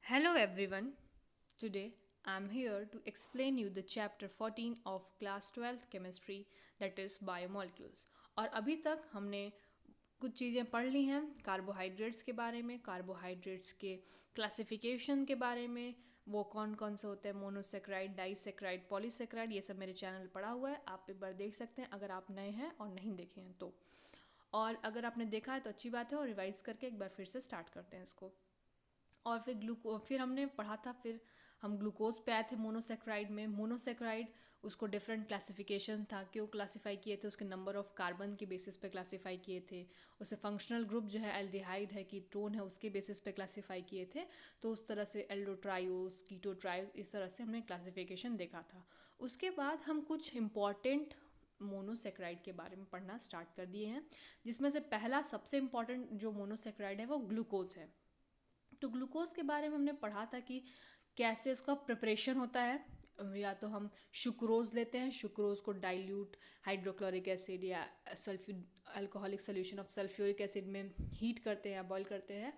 Hello everyone. Today I'm here to explain you the chapter 14 of class 12th chemistry that is biomolecules. और अभी तक हमने कुछ चीज़ें पढ़ ली हैं कार्बोहाइड्रेट्स के बारे में, कार्बोहाइड्रेट्स के क्लासिफिकेशन के बारे में, वो कौन कौन से होते हैं, मोनोसेक्राइड, डाइसेक्राइड, पॉलीसेक्राइड, ये सब मेरे चैनल पढ़ा हुआ है, आप एक बार देख सकते हैं अगर आप नए हैं और नहीं देखे हैं तो। और अगर आपने देखा है तो अच्छी बात है और रिवाइज करके एक बार फिर से स्टार्ट करते हैं इसको। और फिर हमने पढ़ा था, फिर हम ग्लूकोज पे आए थे मोनोसेक्राइड में। मोनोसेक्राइड उसको डिफरेंट क्लासिफिकेशन था, क्यों क्लासीफाई किए थे, उसके नंबर ऑफ कार्बन के बेसिस पे क्लासीफाई किए थे, उसे फंक्शनल ग्रुप जो है एल्डिहाइड है, कीटोन है, उसके बेसिस पे क्लासीफाई किए थे। तो उस तरह से एल्डोट्रायोस, कीटोट्रायोस, इस तरह से हमने क्लासिफिकेशन देखा था। उसके बाद हम कुछ इम्पॉर्टेंट मोनोसेक्राइड के बारे में पढ़ना स्टार्ट कर दिए हैं, जिसमें से पहला सबसे इम्पॉर्टेंट जो मोनोसेक्राइड है वो ग्लूकोज है। तो ग्लूकोज के बारे में हमने पढ़ा था कि कैसे उसका प्रिपरेशन होता है। या तो हम शुक्रोज लेते हैं, शुक्रोज को डाइल्यूट हाइड्रोक्लोरिक एसिड या sulphu alcoholic solution of sulphuric acid में हीट करते हैं या बॉईल करते हैं,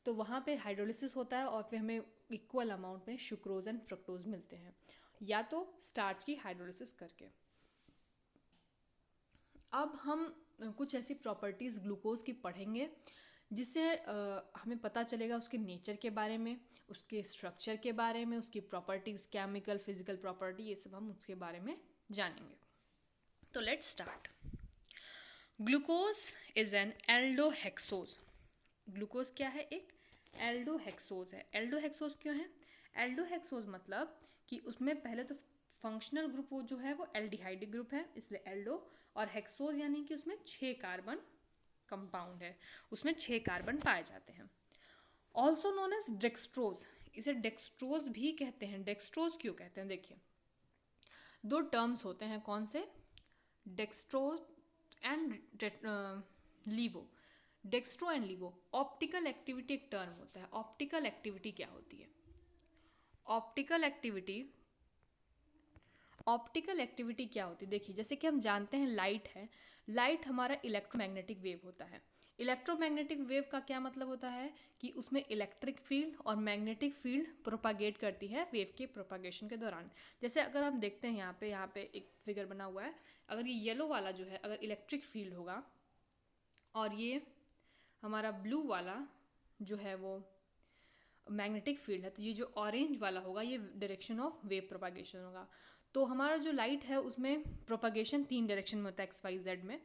तो वहाँ पे हाइड्रोलिसिस होता है और फिर हमें इक्वल अमाउंट में शुक्रोज एंड फ्रक्टोज मिलते हैं, या तो स्टार्च की हाइड्रोलिसिस करके। अब हम कुछ ऐसी प्रॉपर्टीज़ ग्लूकोज की पढ़ेंगे जिससे हमें पता चलेगा उसके नेचर के बारे में, उसके स्ट्रक्चर के बारे में, उसकी प्रॉपर्टीज़, केमिकल फिजिकल प्रॉपर्टी, ये सब हम उसके बारे में जानेंगे। तो let's start. Glucose is an aldohexose. Glucose क्या है? एक एल्डोहेक्सोज है। एल्डोहेक्सोज क्यों है? एल्डोहेक्सोज मतलब कि उसमें पहले तो फंक्शनल ग्रुप वो जो है वो एल्डिहाइडिक ग्रुप है, इसलिए एल्डो। और हेक्सोज यानी कि उसमें 6 कार्बन कंपाउंड है, उसमें 6 कार्बन पाए जाते हैं। ऑल्सो नोन एज डेक्सट्रोज, इसे डेक्सट्रोज भी कहते हैं। डेक्सट्रोज क्यों कहते हैं? देखिए, दो टर्म्स होते हैं, कौन से? Dextrose and laevo. Dextro and laevo. Optical activity एक टर्म होता है। ऑप्टिकल एक्टिविटी क्या होती है? ऑप्टिकल एक्टिविटी ऑप्टिकल एक्टिविटी क्या होती है? देखिए, जैसे कि हम जानते हैं लाइट है, लाइट हमारा इलेक्ट्रोमैग्नेटिक वेव होता है। इलेक्ट्रोमैग्नेटिक वेव का क्या मतलब होता है कि उसमें इलेक्ट्रिक फील्ड और मैग्नेटिक फील्ड प्रोपागेट करती है वेव के प्रोपागेशन के दौरान। जैसे अगर हम देखते हैं यहाँ पे एक फिगर बना हुआ है, अगर ये येलो वाला जो है अगर इलेक्ट्रिक फील्ड होगा और ये हमारा ब्लू वाला जो है वो मैग्नेटिक फील्ड है, तो ये जो ऑरेंज वाला होगा ये डायरेक्शन ऑफ वेव प्रोपागेशन होगा। तो हमारा जो लाइट है उसमें प्रोपागेशन 3 डायरेक्शन में होता है, एक्स वाई जेड में।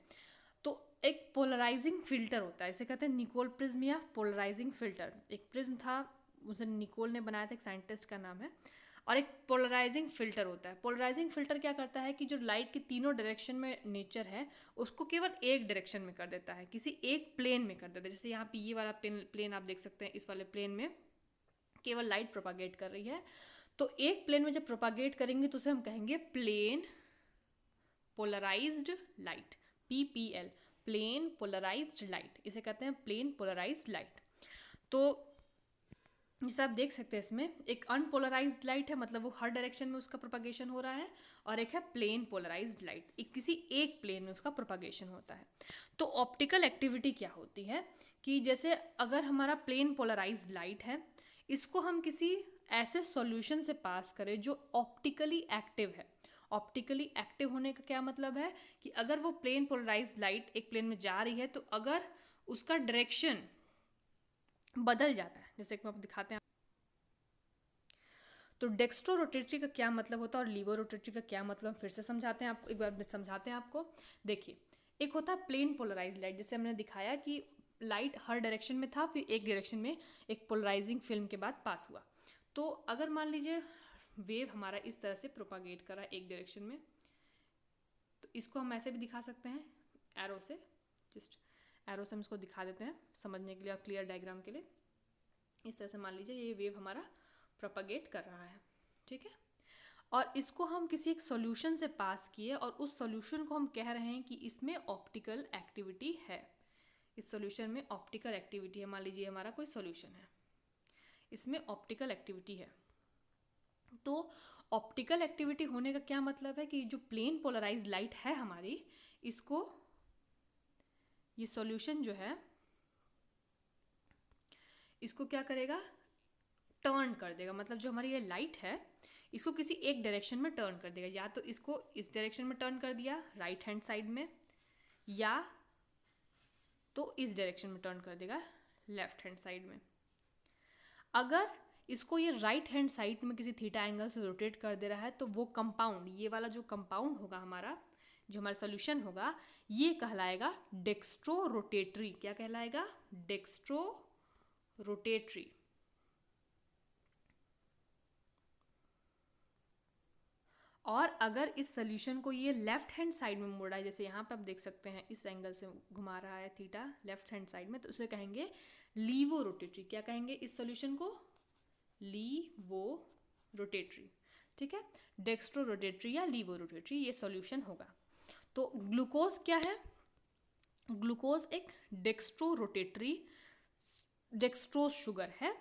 तो एक पोलराइजिंग फिल्टर होता है, इसे कहते हैं निकोल प्रिज्म या पोलराइजिंग फिल्टर। एक प्रिज्म था, उसे निकोल ने बनाया था, एक साइंटिस्ट का नाम है। और एक पोलराइजिंग फिल्टर होता है। पोलराइजिंग फिल्टर क्या करता है कि जो लाइट की तीनों डायरेक्शन में नेचर है उसको केवल एक डायरेक्शन में कर देता है, किसी एक प्लेन में कर देता है। जैसे यहाँ पे ये वाला प्लेन आप देख सकते हैं, इस वाले प्लेन में केवल लाइट प्रोपागेट कर रही है। तो एक प्लेन में जब प्रोपागेट करेंगे तो उसे हम कहेंगे plane polarised light, PPL, plane polarised light, इसे कहते हैं प्लेन पोलराइज्ड लाइट। तो जैसे आप देख सकते हैं इसमें एक अनपोलराइज्ड लाइट है, मतलब वो हर डायरेक्शन में उसका प्रोपागेशन हो रहा है, और एक है प्लेन पोलराइज्ड लाइट, एक किसी एक प्लेन में उसका प्रोपागेशन होता है। तो ऑप्टिकल एक्टिविटी क्या होती है कि जैसे अगर हमारा प्लेन पोलराइज्ड लाइट है, इसको हम किसी ऐसे सॉल्यूशन से पास करें जो ऑप्टिकली एक्टिव है। ऑप्टिकली एक्टिव होने का क्या मतलब है कि अगर वो प्लेन पोलराइज्ड लाइट एक प्लेन में जा रही है तो अगर उसका डायरेक्शन बदल जाता है, जैसे कि हम दिखाते हैं। तो डेक्स्ट्रो रोटेटरी का क्या मतलब होता है और लीवो रोटेटरी का क्या मतलब, फिर से समझाते हैं आपको, एक बार समझाते हैं आपको। देखिए, एक होता है प्लेन पोलराइज लाइट, जैसे हमने दिखाया कि लाइट हर डायरेक्शन में था, फिर एक डायरेक्शन में एक पोलराइजिंग फिल्म के बाद पास हुआ। तो अगर मान लीजिए वेव हमारा इस तरह से प्रोपागेट कर रहा है एक डायरेक्शन में, तो इसको हम ऐसे भी दिखा सकते हैं, एरो से, जस्ट एरो से हम इसको दिखा देते हैं समझने के लिए और क्लियर डायग्राम के लिए। इस तरह से मान लीजिए ये वेव हमारा प्रोपागेट कर रहा है, ठीक है। और इसको हम किसी एक सॉल्यूशन से पास किए और उस सॉल्यूशन को हम कह रहे हैं कि इसमें ऑप्टिकल एक्टिविटी है। इस सॉल्यूशन में ऑप्टिकल एक्टिविटी है। मान लीजिए हमारा कोई सॉल्यूशन है, इसमें ऑप्टिकल एक्टिविटी है। तो ऑप्टिकल एक्टिविटी होने का क्या मतलब है कि जो प्लेन पोलराइज लाइट है हमारी, इसको ये सॉल्यूशन जो है इसको क्या करेगा, टर्न कर देगा, मतलब जो हमारी ये लाइट है इसको किसी एक डायरेक्शन में टर्न कर देगा, या तो इसको इस डायरेक्शन में टर्न कर दिया राइट हैंड साइड में, या तो इस डायरेक्शन में टर्न कर देगा लेफ्ट हैंड साइड में। अगर इसको ये राइट हैंड साइड में किसी थीटा एंगल से रोटेट कर दे रहा है तो वो कंपाउंड, ये वाला जो कंपाउंड होगा हमारा, जो हमारा सोल्यूशन होगा, ये कहलाएगा डेक्स्ट्रो रोटेटरी। क्या कहलाएगा? Dextrorotatory. और अगर इस सोल्यूशन को ये लेफ्ट हैंड साइड में मोड़ा है, जैसे यहाँ पे आप देख सकते हैं इस एंगल से घुमा रहा है थीटा लेफ्ट हैंड साइड में, तो उसे कहेंगे लीवो रोटेटरी। क्या कहेंगे इस सोल्यूशन को? Levorotatory. ठीक है, डेक्स्ट्रो रोटेटरी या लीवो रोटेटरी ये सॉल्यूशन होगा। तो ग्लूकोज क्या है? ग्लूकोज एक डेक्स्ट्रो रोटेटरी डेक्सट्रोज शुगर है।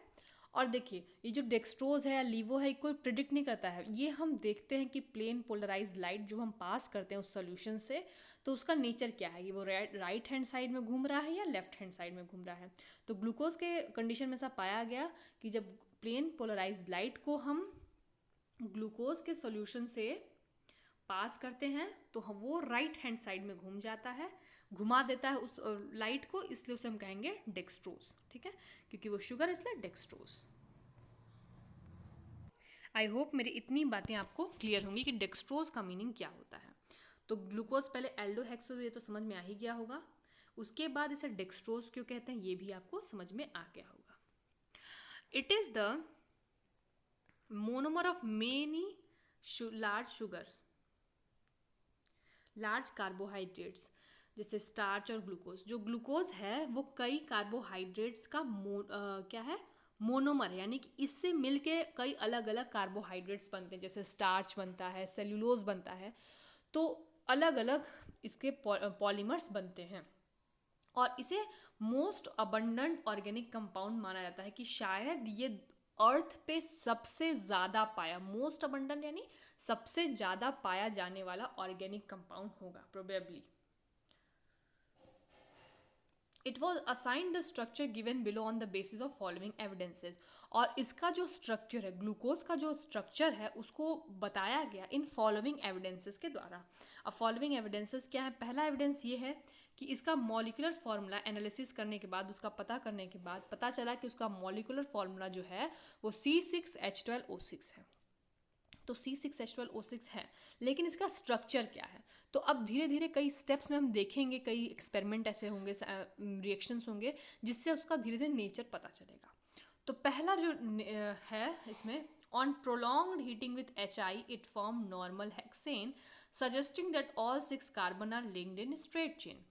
और देखिए ये जो डेक्सट्रोज है या लीवो है, कोई प्रिडिक्ट नहीं करता है, ये हम देखते हैं कि प्लेन पोलराइज लाइट जो हम पास करते हैं उस सोल्यूशन से, तो उसका नेचर क्या है, ये वो राइट हैंड साइड में घूम रहा है या लेफ्ट हैंड साइड में घूम रहा है। तो ग्लूकोज के कंडीशन में ऐसा पाया गया कि जब प्लेन पोलराइज लाइट को हम ग्लूकोज के सोल्यूशन से पास करते हैं तो वो राइट हैंड साइड में घूम जाता है, घुमा देता है उस लाइट को, इसलिए उसे हम कहेंगे डेक्सट्रोज। ठीक है, क्योंकि वो शुगर इसलिए डेक्सट्रोज। आई होप मेरी इतनी बातें आपको क्लियर होंगी कि डेक्सट्रोज का मीनिंग क्या होता है। तो ग्लूकोज पहले एल्डोहेक्सोज, ये तो समझ में आ ही गया होगा। उसके बाद इसे डेक्सट्रोज क्यों कहते हैं ये भी आपको समझ में आ गया होगा। It is the monomer of many large sugars, large carbohydrates, जैसे स्टार्च और ग्लूकोज। जो ग्लूकोज है वो कई कार्बोहाइड्रेट्स का क्या है? मोनोमर है, यानी कि इससे मिलके कई अलग अलग कार्बोहाइड्रेट्स बनते हैं, जैसे स्टार्च बनता है, सेल्यूलोज बनता है, तो अलग अलग इसके पॉलीमर्स बनते हैं। और इसे मोस्ट अबंडेंट ऑर्गेनिक कंपाउंड माना जाता है, कि शायद ये अर्थ पे सबसे ज़्यादा पाया, मोस्ट अबंडेंट यानी सबसे ज़्यादा पाया जाने वाला ऑर्गेनिक कंपाउंड होगा probably. It was assigned the structure given below on the basis of following evidences. और इसका जो स्ट्रक्चर है, ग्लूकोज का जो स्ट्रक्चर है, उसको बताया गया इन फॉलोइंग एविडेंसेस के द्वारा। अब फॉलोइंग एविडेंसेस क्या है? पहला एविडेंस ये है कि इसका मॉलिक्यूलर फार्मूला एनालिसिस करने के बाद, उसका पता करने के बाद पता चला कि उसका मॉलिक्यूलर फार्मूला जो है वो C6H12O6 है। तो C6H12O6 है, लेकिन इसका स्ट्रक्चर क्या है? तो अब धीरे धीरे कई स्टेप्स में हम देखेंगे, कई एक्सपेरिमेंट ऐसे होंगे, रिएक्शंस होंगे, जिससे उसका धीरे धीरे नेचर पता चलेगा। तो पहला जो है इसमें, on prolonged heating with HI it form normal hexane, suggesting that all 6 carbon are linked in straight chain.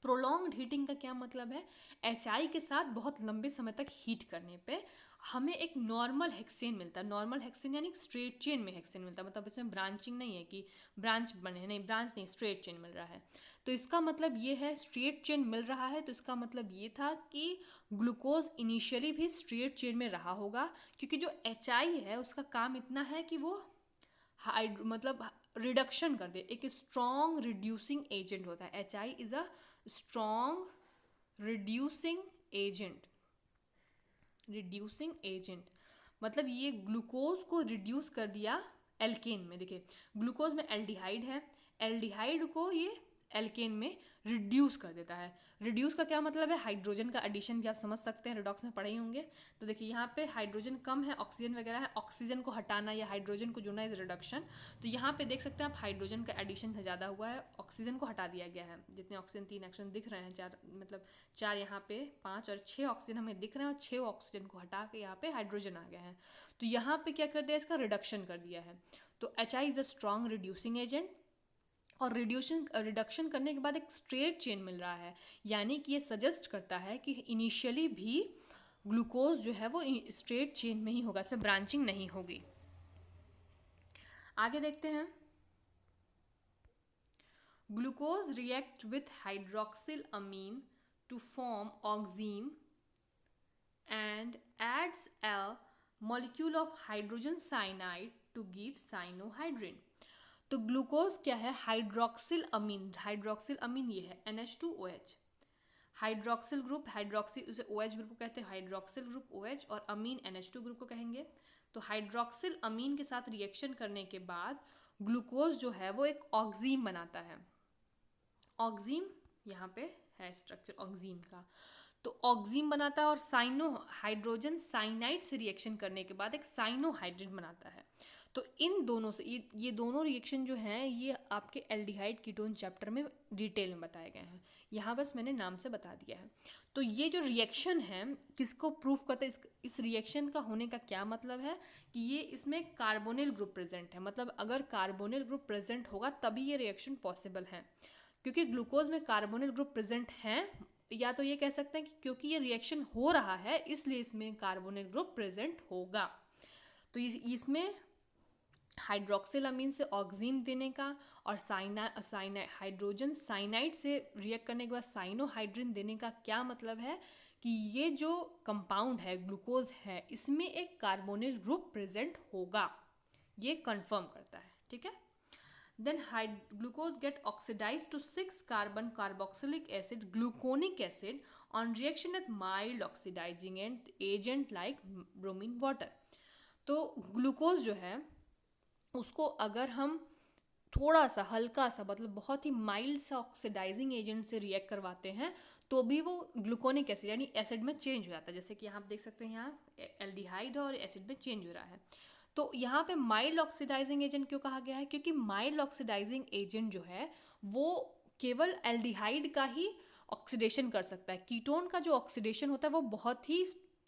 Prolonged heating का क्या मतलब है? HI के साथ बहुत लंबे समय तक हीट करने पे हमें एक नॉर्मल हेक्सेन मिलता है। नॉर्मल हेक्सेन यानी स्ट्रेट चेन में हेक्सेन मिलता है, मतलब इसमें ब्रांचिंग नहीं है कि ब्रांच बने, नहीं ब्रांच नहीं, स्ट्रेट चेन मिल रहा है। तो इसका मतलब ये है स्ट्रेट चेन मिल रहा है, तो इसका मतलब ये था कि ग्लूकोज इनिशियली भी स्ट्रेट चेन में रहा होगा, क्योंकि जो HI है उसका काम इतना है कि वो मतलब रिडक्शन कर दे, एक स्ट्रॉन्ग रिड्यूसिंग एजेंट होता है। HI is a strong reducing agent. Reducing agent मतलब ये ग्लूकोज को रिड्यूस कर दिया एल्केन में। देखिए ग्लूकोज में एल्डिहाइड है, एल्डिहाइड को ये एल्केन में रिड्यूस कर देता है। रिड्यूस का क्या मतलब है? हाइड्रोजन का एडिशन भी आप समझ सकते हैं, रिडॉक्स में पढ़े ही होंगे। तो देखिए यहाँ पे हाइड्रोजन कम है, ऑक्सीजन वगैरह है, ऑक्सीजन को हटाना या हाइड्रोजन को जोड़ना इज रिडक्शन। तो यहाँ पे देख सकते हैं आप, हाइड्रोजन का एडिशन ज़्यादा हुआ है, ऑक्सीजन को हटा दिया गया है। जितने ऑक्सीजन 3 ऑक्सीजन दिख रहे हैं, 4 मतलब 4 यहाँ पे 5 और 6 ऑक्सीजन हमें दिख रहे हैं, और 6 ऑक्सीजन को हटा के यहाँ पे हाइड्रोजन आ गया है। तो यहाँ पे क्या कर दिया? इसका रिडक्शन कर दिया है। तो HI is a strong reducing agent, और रिडक्शन करने के बाद एक स्ट्रेट चेन मिल रहा है, यानी कि ये सजेस्ट करता है कि इनिशियली भी ग्लूकोज जो है वो स्ट्रेट चेन में ही होगा, इससे ब्रांचिंग नहीं होगी। आगे देखते हैं। Glucose react with hydroxyl amine to form oxime and adds a molecule of hydrogen cyanide to give cyanohydrin. तो ग्लूकोज क्या है? Hydroxyl amine. हाइड्रोक्सिल अमीन ये है NH2OH। हाइड्रोक्सिल ग्रुप, हाइड्रोक्सी उसे OH ग्रुप को कहते हैं, हाइड्रोक्सिल ग्रुप OH, और अमीन NH2 ग्रुप को कहेंगे। तो हाइड्रोक्सिल अमीन के साथ रिएक्शन करने के बाद ग्लूकोज जो है वो एक ऑक्सीम बनाता है। ऑक्सीम यहाँ पे है स्ट्रक्चर ऑक्सीम का। तो ऑक्सीम बनाता है और साइनो हाइड्रोजन साइनाइड से रिएक्शन करने के बाद एक साइनोहाइड्रिन बनाता है। तो इन दोनों से ये दोनों रिएक्शन जो हैं ये आपके एल्डिहाइड कीटोन चैप्टर में डिटेल में बताए गए हैं। यहाँ बस मैंने नाम से बता दिया है। तो ये जो रिएक्शन है किसको प्रूफ करता है, इस रिएक्शन का होने का क्या मतलब है कि ये इसमें कार्बोनिल ग्रुप प्रेजेंट है। मतलब अगर कार्बोनिल ग्रुप प्रेजेंट होगा तभी ये रिएक्शन पॉसिबल है। क्योंकि ग्लूकोज में कार्बोनिल ग्रुप प्रेजेंट हैं, या तो ये कह सकते हैं कि क्योंकि ये रिएक्शन हो रहा है इसलिए इसमें कार्बोनिल ग्रुप प्रेजेंट होगा। तो इसमें हाइड्रोक्सिल अमीन से ऑक्सीन देने का और हाइड्रोजन साइनाइड से रिएक्ट करने के बाद साइनोहाइड्रिन देने का क्या मतलब है कि ये जो कंपाउंड है ग्लूकोज है इसमें एक कार्बोनिल ग्रुप प्रेजेंट होगा, ये कंफर्म करता है। ठीक है। Then glucose get oxidized to 6 carbon carboxylic acid gluconic acid on reaction with mild oxidizing agent like bromine water। तो ग्लूकोज जो है उसको अगर हम थोड़ा सा हल्का सा मतलब बहुत ही माइल्ड सा ऑक्सीडाइजिंग एजेंट से रिएक्ट करवाते हैं तो भी वो ग्लूकोनिक एसिड यानी एसिड में चेंज हो जाता है। जैसे कि यहाँ आप देख सकते हैं यहाँ एल्डिहाइड और एसिड में चेंज हो रहा है। तो यहाँ पे माइल्ड ऑक्सीडाइजिंग एजेंट क्यों कहा गया है, क्योंकि माइल्ड ऑक्सीडाइजिंग एजेंट जो है वो केवल एल्डिहाइड का ही ऑक्सीडेशन कर सकता है। कीटोन का जो ऑक्सीडेशन होता है वो बहुत ही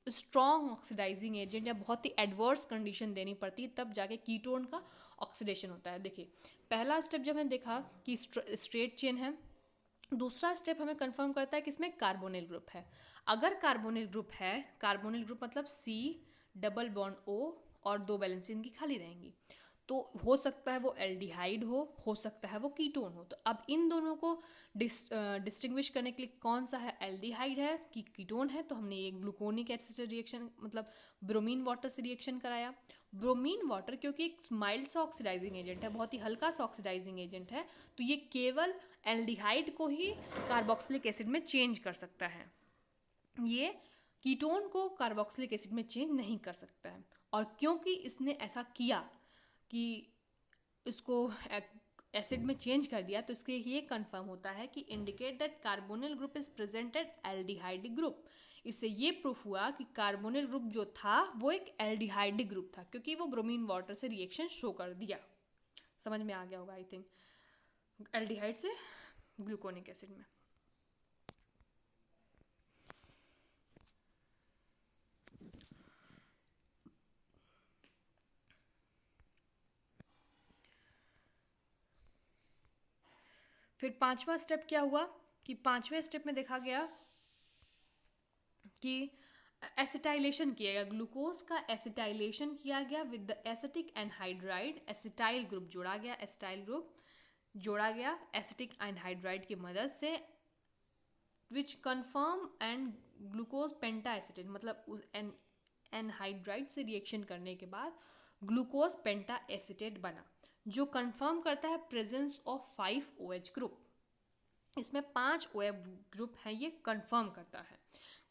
स्ट्रॉन्ग ऑक्सीडाइजिंग एजेंट या बहुत ही एडवर्स कंडीशन देनी पड़ती है तब जाके कीटोन का ऑक्सीडेशन होता है। देखिए पहला स्टेप जब हमने देखा कि स्ट्रेट चेन है, दूसरा स्टेप हमें कंफर्म करता है कि इसमें कार्बोनिल ग्रुप है। अगर कार्बोनिल ग्रुप है, कार्बोनिल ग्रुप मतलब C डबल बॉन्ड O और 2 वैलेंसी इनकी खाली रहेंगी, तो हो सकता है वो एल्डिहाइड हो सकता है वो कीटोन हो। तो अब इन दोनों को डिस्टिंग्विश करने के लिए कौन सा है एल्डिहाइड है कि कीटोन है, तो हमने ये ग्लूकोनिक एसिड रिएक्शन मतलब ब्रोमीन वाटर से रिएक्शन कराया। ब्रोमीन वाटर क्योंकि एक माइल्ड सा ऑक्सीडाइजिंग एजेंट है, बहुत ही हल्का सा ऑक्सीडाइजिंग एजेंट है, तो ये केवल एल्डिहाइड को ही कार्बोक्सिलिक एसिड में चेंज कर सकता है, ये कीटोन को कार्बोक्सिलिक एसिड में चेंज नहीं कर सकता है। और क्योंकि इसने ऐसा किया कि इसको एसिड में चेंज कर दिया तो इसके ये कंफर्म होता है कि indicate that carbonyl group is presented aldehyde group. इससे ये प्रूफ हुआ कि कार्बोनिल ग्रुप जो था वो एक एल्डिहाइड ग्रुप था क्योंकि वो ब्रोमीन वाटर से रिएक्शन शो कर दिया। समझ में आ गया होगा आई थिंक, एल्डिहाइड से ग्लूकोनिक एसिड में। फिर पांचवा स्टेप क्या हुआ कि पांचवें स्टेप में देखा गया कि एसिटाइलेशन किया गया, ग्लूकोज का एसिटाइलेशन किया गया with the acetic anhydride, acetyl group जोड़ा गया, एसिटाइल ग्रुप जोड़ा गया एसिटिक एनहाइड्राइड की मदद से, which confirm and glucose penta acetate मतलब उस एनहाइड्राइड से रिएक्शन करने के बाद ग्लूकोज पेंटा एसिटेट बना जो कंफर्म करता है प्रेजेंस ऑफ 5 OH ग्रुप। इसमें 5 OH ग्रुप है, ये कंफर्म करता है।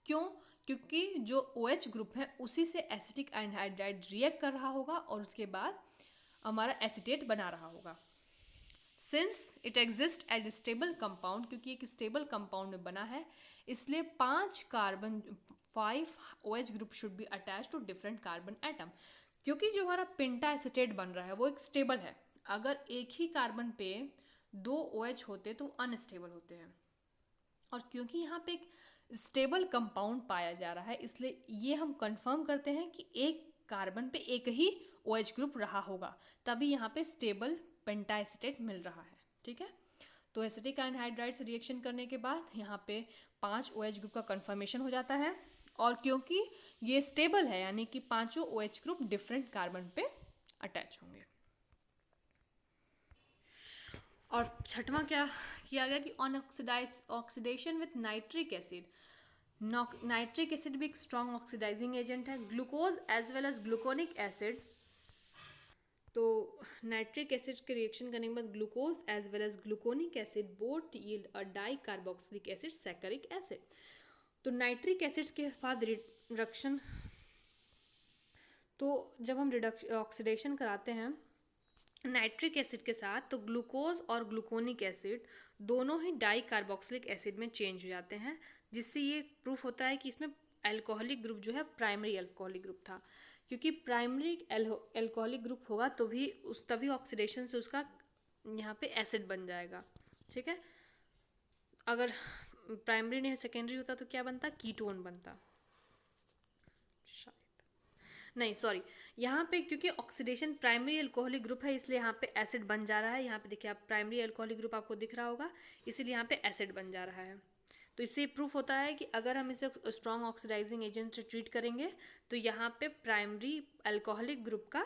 क्यों? क्योंकि जो OH ग्रुप है उसी से एसिटिक एनहाइड्राइड रिएक्ट कर रहा होगा और उसके बाद हमारा एसिटेट बना रहा होगा। Since it exist as stable compound, क्योंकि एक स्टेबल कंपाउंड में बना है इसलिए 5 OH group should be attach to different carbon atom. क्योंकि जो हमारा पेंटा एसिटेट बन रहा है वो एक स्टेबल है, अगर एक ही कार्बन पे 2 OH होते तो अनस्टेबल होते हैं, और क्योंकि यहाँ पे एक स्टेबल कंपाउंड पाया जा रहा है इसलिए ये हम कंफर्म करते हैं कि एक कार्बन पे एक ही OH ग्रुप रहा होगा, तभी यहाँ पे स्टेबल पेंटा एसिटेट मिल रहा है। ठीक है, तो एसिटिक एनहाइड्राइड से रिएक्शन करने के बाद यहाँ पे 5 OH ग्रुप का कंफर्मेशन हो जाता है, और क्योंकि ये स्टेबल है यानी कि 5 OH ग्रुप डिफरेंट कार्बन पे अटैच होंगे। और छठवां क्या किया गया कि on oxidation with nitric acid, nitric acid भी एक स्ट्रॉन्ग ऑक्सीडाइजिंग एजेंट है, glucose as well as gluconic acid, तो नाइट्रिक एसिड के रिएक्शन करने के बाद glucose as well as gluconic acid both yield a di carboxylic acid saccharic acid. तो nitric acid के बाद रिडक्शन, तो जब हम ऑक्सीडेशन कराते हैं नाइट्रिक एसिड के साथ, तो ग्लूकोज और ग्लूकोनिक एसिड दोनों ही डाई कार्बोक्सिलिक एसिड में चेंज हो जाते हैं, जिससे ये प्रूफ होता है कि इसमें अल्कोहलिक ग्रुप जो है प्राइमरी अल्कोहलिक ग्रुप था, क्योंकि प्राइमरी अल्कोहलिक ग्रुप होगा तो भी तभी ऑक्सीडेशन से उसका यहाँ पे एसिड बन जाएगा। ठीक है, अगर प्राइमरी नहीं सेकेंडरी होता तो क्या बनता, कीटोन बनता, नहीं सॉरी, यहाँ पे क्योंकि ऑक्सीडेशन प्राइमरी अल्कोहलिक ग्रुप है इसलिए यहाँ पे एसिड बन जा रहा है। यहाँ पे देखिए आप प्राइमरी अल्कोहलिक ग्रुप आपको दिख रहा होगा, इसीलिए यहाँ पे एसिड बन जा रहा है। तो इससे प्रूफ होता है कि अगर हम इसे स्ट्रॉन्ग ऑक्सीडाइजिंग एजेंट से ट्रीट करेंगे तो यहाँ पे प्राइमरी अल्कोहलिक ग्रुप का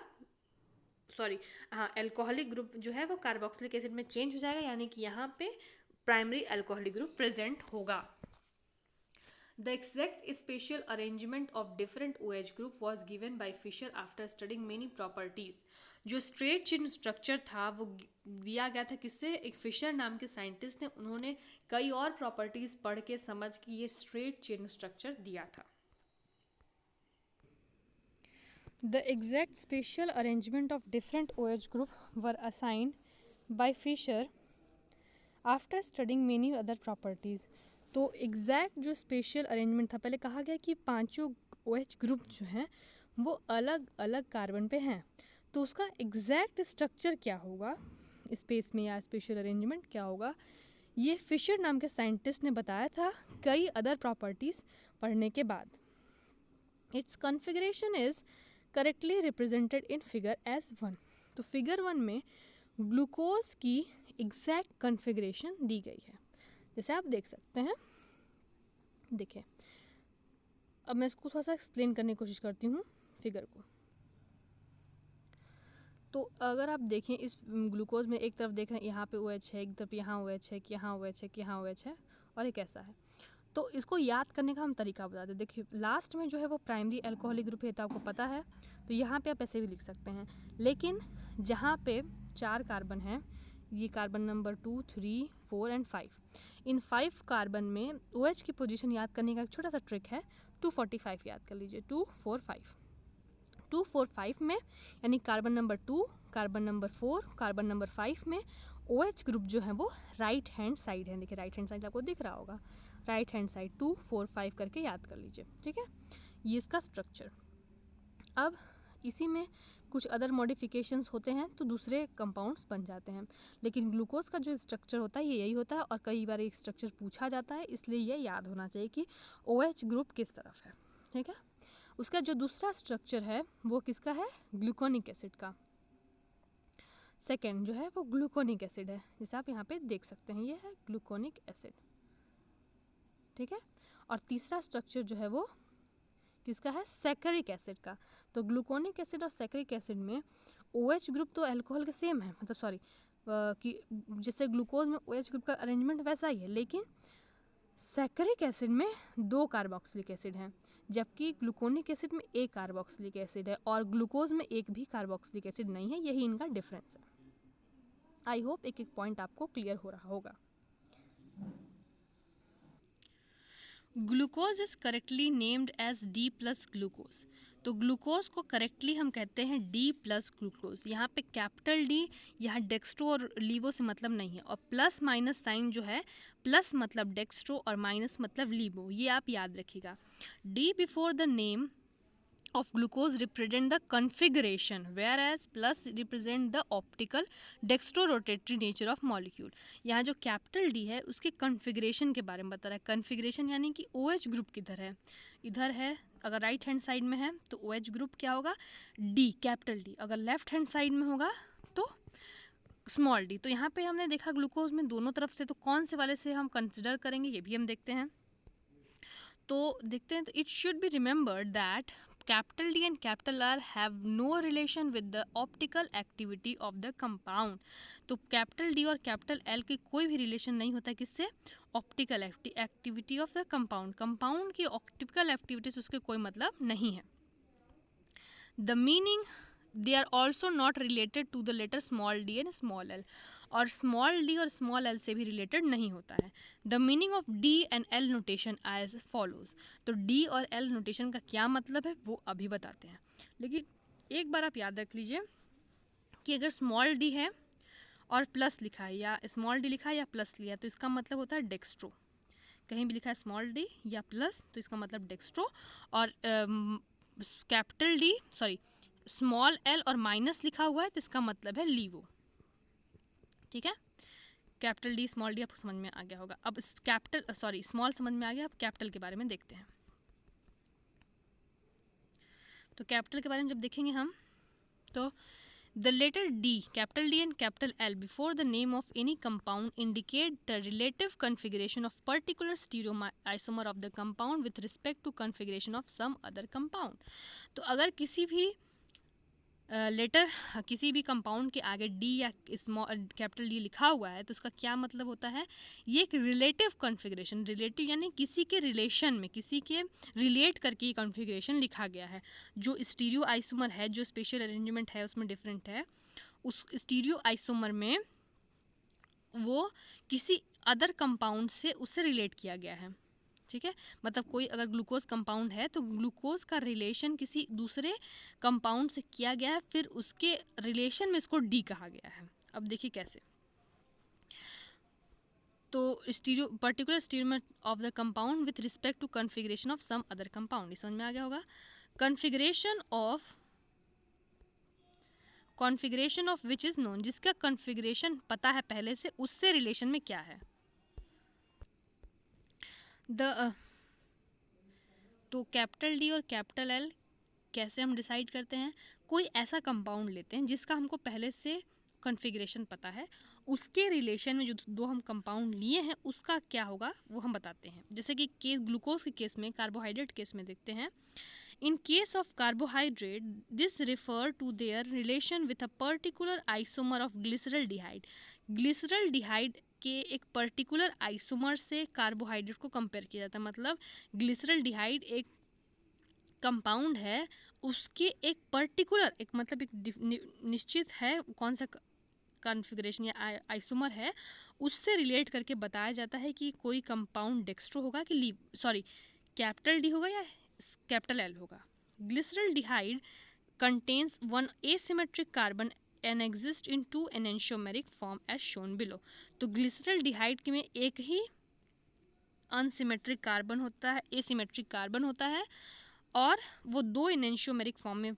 अल्कोहलिक ग्रुप जो है वो कार्बोक्सिलिक एसिड में चेंज हो जाएगा, यानी कि यहाँ पे प्राइमरी अल्कोहलिक ग्रुप प्रेजेंट होगा। The exact spatial arrangement of different OH group was given by Fisher after studying many properties. जो स्ट्रेट चेन स्ट्रक्चर था वो दिया गया था किससे, एक फिशर नाम के साइंटिस्ट ने, उन्होंने कई और प्रॉपर्टीज पढ़ के समझ के ये स्ट्रेट चेन स्ट्रक्चर दिया था। The exact spatial arrangement of different OH group were assigned by Fisher after studying many other properties. तो एग्जैक्ट जो स्पेशल अरेंजमेंट था, पहले कहा गया कि पांचों OH ग्रुप जो हैं वो अलग अलग कार्बन पे हैं, तो उसका एग्जैक्ट स्ट्रक्चर क्या होगा स्पेस में या स्पेशल अरेंजमेंट क्या होगा, ये फिशर नाम के साइंटिस्ट ने बताया था कई अदर प्रॉपर्टीज़ पढ़ने के बाद। Its configuration is correctly represented in figure as 1। तो फिगर 1 में ग्लूकोज की एग्जैक्ट कॉन्फ़िगरेशन दी गई है, जैसे आप देख सकते हैं। देखिए अब मैं इसको थोड़ा सा एक्सप्लेन करने की कोशिश करती हूँ फिगर को। तो अगर आप देखें इस ग्लूकोज में एक तरफ देख रहे हैं यहाँ पे OH है, एक तरफ यहाँ OH है, कि यहाँ OH है, कि यहाँ OH है, और एक ऐसा है। तो इसको याद करने का हम तरीका बताते हैं। देखिए लास्ट में जो है वो प्राइमरी अल्कोहलिक ग्रुप है, तो आपको पता है, तो यहाँ पे आप ऐसे भी लिख सकते हैं। लेकिन जहाँ पे 4 कार्बन हैं, ये carbon number 2, 3, 4 and 5, in 5 carbon में OH की पोजीशन याद करने का एक छोटा सा ट्रिक है। 245 याद कर लीजिए, 245 245 में, यानी carbon number 2, carbon number 4, carbon number 5 में OH ग्रुप जो है वो राइट हैंड साइड है। देखिए राइट हैंड साइड आपको दिख रहा होगा, राइट हैंड साइड 2, 4, 5 करके याद कर लीजिए। ठीक है, ये इसका स्ट्रक्चर। अब इसी में कुछ अदर मॉडिफिकेशंस होते हैं तो दूसरे कंपाउंड्स बन जाते हैं, लेकिन ग्लूकोज का जो स्ट्रक्चर होता है ये यही होता है, और कई बार एक स्ट्रक्चर पूछा जाता है, इसलिए ये याद होना चाहिए कि OH ग्रुप किस तरफ है। ठीक है, उसका जो दूसरा स्ट्रक्चर है वो किसका है, ग्लूकोनिक एसिड का। सेकेंड जो है वो ग्लूकोनिक एसिड है, जैसे आप यहाँ पे देख सकते हैं, ये है ग्लूकोनिक एसिड। ठीक है, और तीसरा स्ट्रक्चर जो है वो किसका है, सैकरिक एसिड का। तो ग्लूकोनिक एसिड और सैकरिक एसिड में OH ग्रुप तो अल्कोहल के सेम है, मतलब सॉरी कि जैसे ग्लूकोज में OH ग्रुप का अरेंजमेंट वैसा ही है, लेकिन सैकरिक एसिड में 2 कार्बोक्सिलिक एसिड हैं, जबकि ग्लूकोनिक एसिड में 1 कार्बोक्सिलिक एसिड है, और ग्लूकोज में एक भी कार्बोक्सिलिक एसिड नहीं है। यही इनका डिफरेंस है। आई होप एक एक पॉइंट आपको क्लियर हो रहा होगा। Glucose is correctly named as D+ glucose. तो ग्लूकोज को करेक्टली हम कहते हैं D+ ग्लूकोज। यहाँ पे कैपिटल D, यहाँ डेक्स्ट्रो और लीवो से मतलब नहीं है, और प्लस माइनस साइन जो है, प्लस मतलब डेक्स्ट्रो और माइनस मतलब लीवो, ये आप याद रखिएगा। D before the name of glucose represent the configuration, whereas plus represent the optical dextrorotatory nature of molecule। यहाँ जो कैपिटल D है उसके कॉन्फ़िगरेशन के बारे में बता रहा है। कॉन्फ़िगरेशन यानी कि OH ग्रुप किधर है, इधर है, अगर राइट हैंड साइड में है तो OH ग्रुप क्या होगा, D, कैपिटल D। अगर लेफ्ट हैंड साइड में होगा तो स्मॉल d। तो यहाँ पे हमने देखा ग्लूकोज में दोनों तरफ से, तो कौन से वाले से हम कंसिडर करेंगे ये भी हम देखते हैं। तो देखते हैं, it should be remembered that capital D and capital R have no relation with the optical activity of the compound. तो कैपिटल D और कैपिटल L की कोई भी रिलेशन नहीं होता किससे, optical activity of the compound. Compound की optical activity से उसके कोई मतलब नहीं है। The meaning they are also not related to the letter small D and small L, और स्मॉल डी और स्मॉल एल से भी रिलेटेड नहीं होता है। The meaning of D and L notation as follows. तो डी और एल नोटेशन का क्या मतलब है वो अभी बताते हैं, लेकिन एक बार आप याद रख लीजिए कि अगर स्मॉल डी है और प्लस लिखा है, या स्मॉल डी लिखा है या प्लस लिया, तो इसका मतलब होता है डेक्स्ट्रो। कहीं भी लिखा है स्मॉल डी या प्लस तो इसका मतलब डेक्स्ट्रो, और capital D sorry small L और माइनस लिखा हुआ है तो इसका मतलब है लीवो। ठीक है, कैपिटल डी स्मॉल डी आपको समझ में आ गया होगा। अब कैपिटल सॉरी स्मॉल समझ में आ गया, अब कैपिटल के बारे में देखते हैं। तो कैपिटल के बारे में जब देखेंगे हम, तो the letter D, capital D and capital L before the name of any compound indicate the relative configuration of particular stereoisomer of the compound with respect to configuration of some other compound। तो अगर किसी भी letter किसी भी compound के आगे D या small capital D लिखा हुआ है तो उसका क्या मतलब होता है, ये एक रिलेटिव कॉन्फ़िगरेशन, रिलेटिव यानी किसी के रिलेशन में, किसी के रिलेट करके ये कॉन्फ़िगरेशन लिखा गया है। जो स्टीरियो आइसोमर है, जो स्पेशल अरेंजमेंट है उसमें डिफरेंट है, उस स्टीरियो आइसोमर में वो किसी अदर कंपाउंड से उससे रिलेट किया गया है। ठीक है, मतलब कोई अगर ग्लूकोज कंपाउंड है तो ग्लूकोज का रिलेशन किसी दूसरे कंपाउंड से किया गया है, फिर उसके रिलेशन में इसको डी कहा गया है। अब देखिए कैसे, तो stereo particular stereomer of the compound with respect to configuration of some other compound, समझ में आ गया होगा। Configuration of which is known, जिसका कॉन्फ़िगरेशन पता है पहले से, उससे रिलेशन में क्या है। तो कैपिटल डी और कैपिटल एल कैसे हम डिसाइड करते हैं, कोई ऐसा कंपाउंड लेते हैं जिसका हमको पहले से कॉन्फ़िगरेशन पता है, उसके रिलेशन में जो दो हम कंपाउंड लिए हैं उसका क्या होगा वो हम बताते हैं। जैसे कि ग्लूकोज के केस में, कार्बोहाइड्रेट केस में देखते हैं, in case of carbohydrate this refer to their relation with a particular isomer of glyceraldehyde. Glyceraldehyde के एक पर्टिकुलर आइसोमर से कार्बोहाइड्रेट को कंपेयर किया जाता है। मतलब ग्लिसरल्डिहाइड एक कंपाउंड है, उसके एक पर्टिकुलर एक मतलब एक निश्चित है कौन सा कॉन्फ़िगरेशन या आइसोमर है, उससे रिलेट करके बताया जाता है कि कोई कंपाउंड डेक्स्ट्रो होगा कि कैपिटल डी होगा या कैपिटल एल होगा। Glyceraldehyde contains one asymmetric carbon and exist in two enantiomeric form as shown below। तो ग्लिसरल्डिहाइड में एक ही अनसिमेट्रिक कार्बन होता है, एसिमेट्रिक कार्बन होता है, और वो दो एनेंशियोमेरिक फॉर्म में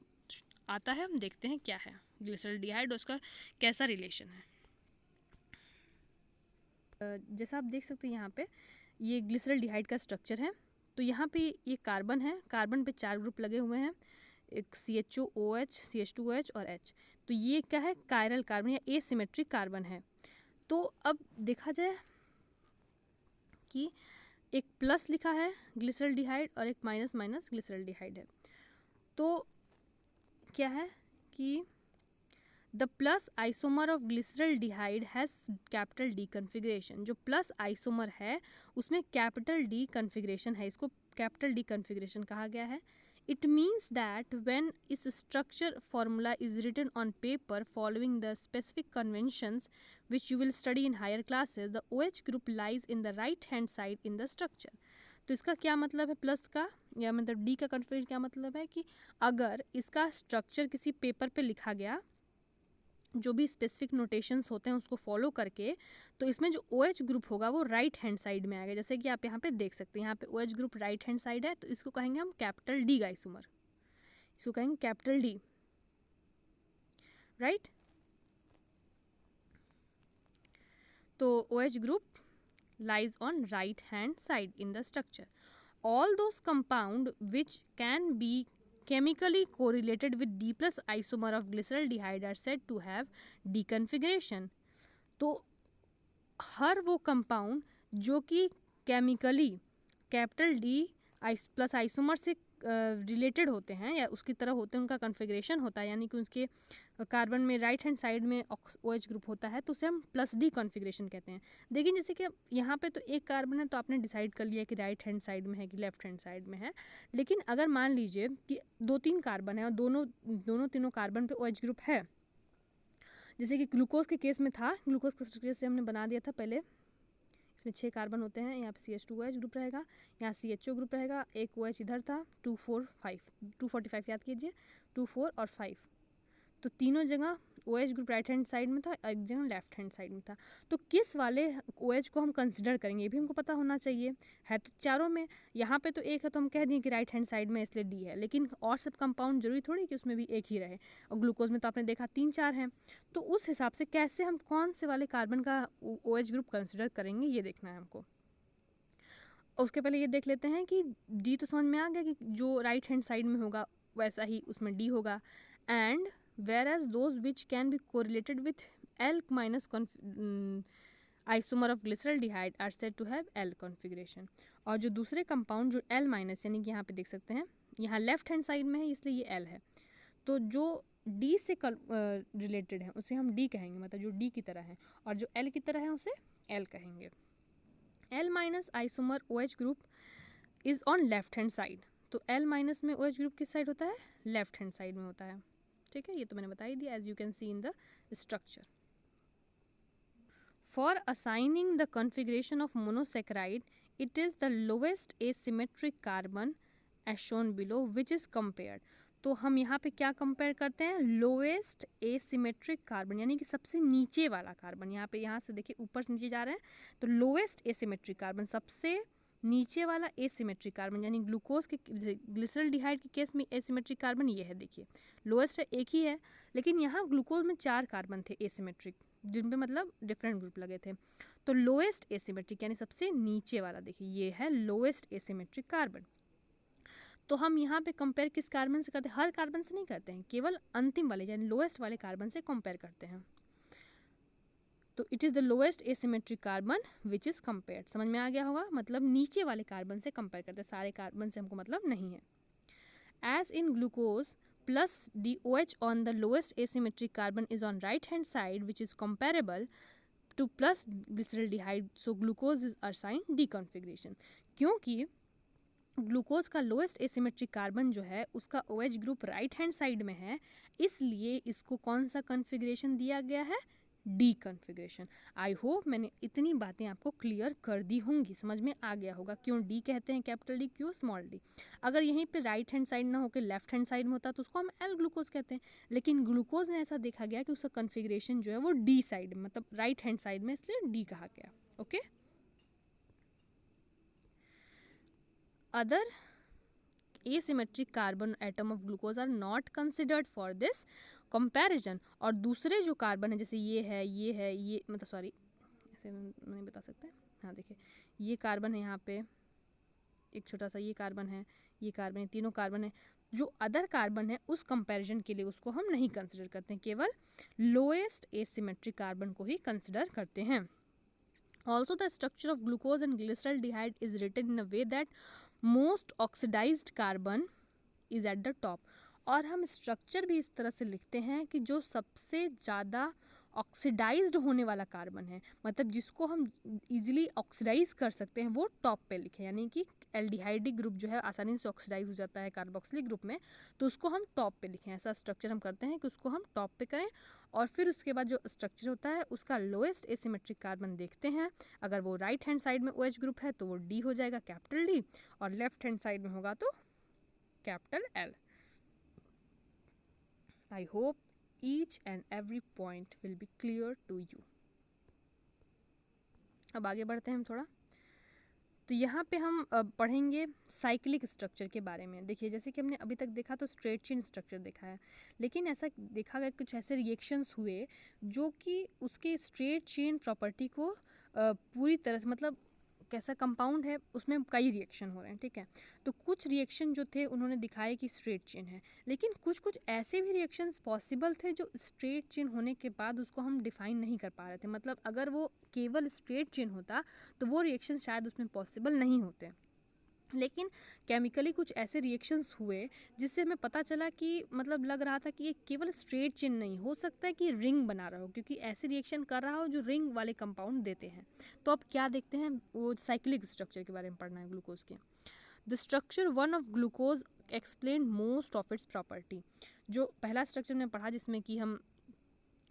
आता है। हम देखते हैं क्या है ग्लिसरल्डिहाइड, उसका कैसा रिलेशन है। जैसा आप देख सकते हैं यहाँ पे ये ग्लिसरल्डिहाइड का स्ट्रक्चर है। तो यहाँ पे ये कार्बन है, कार्बन पे 4 ग्रुप लगे हुए हैं, एक CHO, OH, CH2OH और H। तो ये क्या है, कायरल कार्बन या एसिमेट्रिक कार्बन है। तो अब देखा जाए कि एक प्लस लिखा है ग्लिसरल्डिहाइड और एक माइनस माइनस ग्लिसरल्डिहाइड है। तो क्या है कि the plus isomer of glyceraldehyde has capital D configuration. जो प्लस आइसोमर है उसमें कैपिटल डी कॉन्फ़िगरेशन है, इसको कैपिटल डी कॉन्फ़िगरेशन कहा गया है। It means that when its structure formula is written on paper following the specific conventions which you will study in higher classes, the OH group lies in the right hand side in the structure। तो इसका क्या मतलब है plus का, या मतलब D का configuration क्या मतलब है कि अगर इसका स्ट्रक्चर किसी पेपर पे लिखा गया, जो भी स्पेसिफिक नोटेशंस होते हैं उसको फॉलो करके, तो इसमें जो OH ग्रुप होगा वो राइट हैंड साइड में आएगा। जैसे कि आप यहाँ पे देख सकते हैं, यहाँ पे OH group right hand side है, तो इसको कहेंगे हम कैपिटल डी आइसोमर, इसको कहेंगे कैपिटल डी, राइट। तो OH group lies on right hand side in the structure. All those compound which can be chemically correlated with D plus isomer of glyceraldehyde are said to have D configuration। तो हर वो compound जो कि chemically capital D plus isomer से related होते हैं या उसकी तरह होते हैं, उनका कन्फिग्रेशन होता है, यानी कि उसके कार्बन में राइट हैंड साइड में OH ग्रुप होता है, तो उसे हम +D कॉन्फ़िगरेशन कहते हैं। देखिए जैसे कि यहाँ पे तो एक कार्बन है, तो आपने डिसाइड कर लिया कि राइट हैंड साइड में है कि लेफ्ट हैंड साइड में है। लेकिन अगर मान लीजिए कि 2-3 कार्बन है और तीनों कार्बन पे OH ग्रुप है, जैसे कि ग्लूकोज के केस में था, ग्लूकोज का स्ट्रक्चर से हमने बना दिया था पहले। इसमें 6 कार्बन होते हैं, यहाँ पे CH2OH ग्रुप रहेगा, यहाँ CHO ग्रुप रहेगा, एक OH इधर था, 245 याद कीजिए, 2, 4 और 5। तो तीनों जगह OH group right hand side में था, एक जगह लेफ्ट हैंड साइड में था। तो किस वाले OH को हम कंसिडर करेंगे, ये भी हमको पता होना चाहिए। है तो चारों में, यहाँ पे तो एक है तो हम कह दें कि राइट हैंड साइड में इसलिए D है, लेकिन और सब कंपाउंड जरूरी थोड़ी कि उसमें भी एक ही रहे, और ग्लूकोज में तो आपने देखा 3-4 हैं। तो उस हिसाब से कैसे हम कौन से वाले कार्बन का OH ग्रुप कंसिडर करेंगे, ये देखना है हमको। उसके पहले ये देख लेते हैं कि D तो समझ में आ गया कि जो राइट हैंड साइड में होगा वैसा ही उसमें D होगा। And whereas those which can be correlated with L minus isomer of glyceraldehyde are said to have L configuration। और जो दूसरे कंपाउंड जो L माइनस, यानी कि यहाँ पे देख सकते हैं, यहाँ लेफ्ट हैंड साइड में है इसलिए ये L है, तो जो D से रिलेटेड है उसे हम D कहेंगे, मतलब जो D की तरह है, और जो L की तरह है उसे L कहेंगे। L minus isomer OH group is on left hand side, तो L माइनस में OH ग्रुप किस साइड होता है, लेफ्ट हैंड साइड में होता है। ठीक है, ये तो मैंने बता ही दिया, as you can see in the structure. For assigning the configuration of monosaccharide, it is the lowest asymmetric carbon as shown below which is compared. तो हम यहाँ पे क्या कंपेयर करते हैं, लोएस्ट एसिमेट्रिक कार्बन, यानी कि सबसे नीचे वाला कार्बन। यहाँ से देखिए ऊपर से नीचे जा रहे हैं, तो लोएस्ट एसिमेट्रिक कार्बन, सबसे नीचे वाला एसिमेट्रिक कार्बन, यानी ग्लूकोज के ग्लिसरल्डिहाइड के केस में एसिमेट्रिक कार्बन ये है, देखिए लोएस्ट है, एक ही है। लेकिन यहाँ ग्लूकोज में 4 कार्बन थे एसिमेट्रिक, जिन पे मतलब डिफरेंट ग्रुप लगे थे। तो लोएस्ट एसिमेट्रिक यानी सबसे नीचे वाला, देखिए ये है लोएस्ट एसिमेट्रिक कार्बन। तो हम यहाँ पे कंपेयर किस कार्बन से करते हैं, हर कार्बन से नहीं करते हैं, केवल अंतिम वाले यानी लोएस्ट वाले कार्बन से कंपेयर करते हैं। तो it is the lowest asymmetric carbon which is compared. समझ में आ गया होगा, मतलब नीचे वाले कार्बन से कंपेयर करते हैं, सारे कार्बन से हमको मतलब नहीं है। As in glucose plus the OH on the lowest asymmetric carbon is on right hand side, which is comparable to plus glyceraldehyde, so glucose is assigned D configuration। क्योंकि ग्लूकोज का लोएस्ट एसिमेट्रिक कार्बन जो है उसका OH group right hand side में है, इसलिए इसको कौन सा कॉन्फ़िगरेशन दिया गया है, D कॉन्फ़िगरेशन। आई होप मैंने इतनी बातें आपको क्लियर कर दी होंगी, समझ में आ गया होगा क्यों D कहते हैं कैपिटल D, क्यों स्मॉल d। अगर यहीं पे राइट हैंड साइड ना होकर लेफ्ट हैंड साइड में होता तो उसको हम L ग्लूकोज कहते हैं, लेकिन ग्लूकोज में ऐसा देखा गया कि उसका कॉन्फ़िगरेशन जो है वो D साइड में, मतलब राइट हैंड साइड में, इसलिए D कहा गया। Okay, other asymmetric carbon atom of glucose are not considered for this comparison। और दूसरे जो कार्बन है जैसे ये मतलब सॉरी ऐसे नहीं बता सकते, हाँ देखिए ये कार्बन है, यहाँ पे एक छोटा सा ये कार्बन है, ये कार्बन है, तीनों कार्बन है, जो अदर कार्बन है उस कंपैरिजन के लिए उसको हम नहीं कंसिडर करते हैं, केवल लोएस्ट एसिमेट्रिक कार्बन को ही कंसिडर करते हैं। Also the structure of glucose and glyceraldehyde is written in a way that most oxidized carbon is at the top। और हम स्ट्रक्चर भी इस तरह से लिखते हैं कि जो सबसे ज़्यादा ऑक्सीडाइज्ड होने वाला कार्बन है, मतलब जिसको हम इजीली ऑक्सीडाइज कर सकते हैं, वो टॉप पे लिखें, यानी कि एल्डिहाइड ग्रुप जो है आसानी से ऑक्सीडाइज हो जाता है कार्बोक्सिलिक ग्रुप में, तो उसको हम टॉप पे लिखें। ऐसा स्ट्रक्चर हम करते हैं कि उसको हम टॉप पे करें, और फिर उसके बाद जो स्ट्रक्चर होता है उसका लोएस्ट एसिमेट्रिक कार्बन देखते हैं, अगर वो राइट हैंड साइड में OH ग्रुप है तो वो D हो जाएगा, कैपिटल D, और लेफ्ट हैंड साइड में होगा तो capital L। I hope each and every point will be clear to you। अब आगे बढ़ते हैं हम थोड़ा, तो यहाँ पे हम पढ़ेंगे साइक्लिक स्ट्रक्चर के बारे में। देखिए जैसे कि हमने अभी तक देखा तो स्ट्रेट चेन स्ट्रक्चर देखा है, लेकिन ऐसा देखा गया कुछ ऐसे रिएक्शंस हुए जो कि उसके स्ट्रेट चेन प्रॉपर्टी को पूरी तरह से, मतलब कैसा कंपाउंड है उसमें कई रिएक्शन हो रहे हैं, ठीक है। तो कुछ रिएक्शन जो थे उन्होंने दिखाए कि स्ट्रेट चेन है, लेकिन कुछ ऐसे भी रिएक्शंस पॉसिबल थे जो स्ट्रेट चेन होने के बाद उसको हम डिफाइन नहीं कर पा रहे थे, मतलब अगर वो केवल स्ट्रेट चेन होता तो वो रिएक्शन शायद उसमें पॉसिबल नहीं होते। लेकिन केमिकली कुछ ऐसे रिएक्शंस हुए जिससे हमें पता चला कि मतलब लग रहा था कि ये केवल स्ट्रेट चेन नहीं हो सकता है कि रिंग बना रहा हो, क्योंकि ऐसे रिएक्शन कर रहा हो जो रिंग वाले कंपाउंड देते हैं। तो अब क्या देखते हैं, वो साइक्लिक स्ट्रक्चर के बारे में पढ़ना है ग्लूकोज के। The structure one of glucose explain most of its property. जो पहला स्ट्रक्चर में पढ़ा, जिसमें कि हम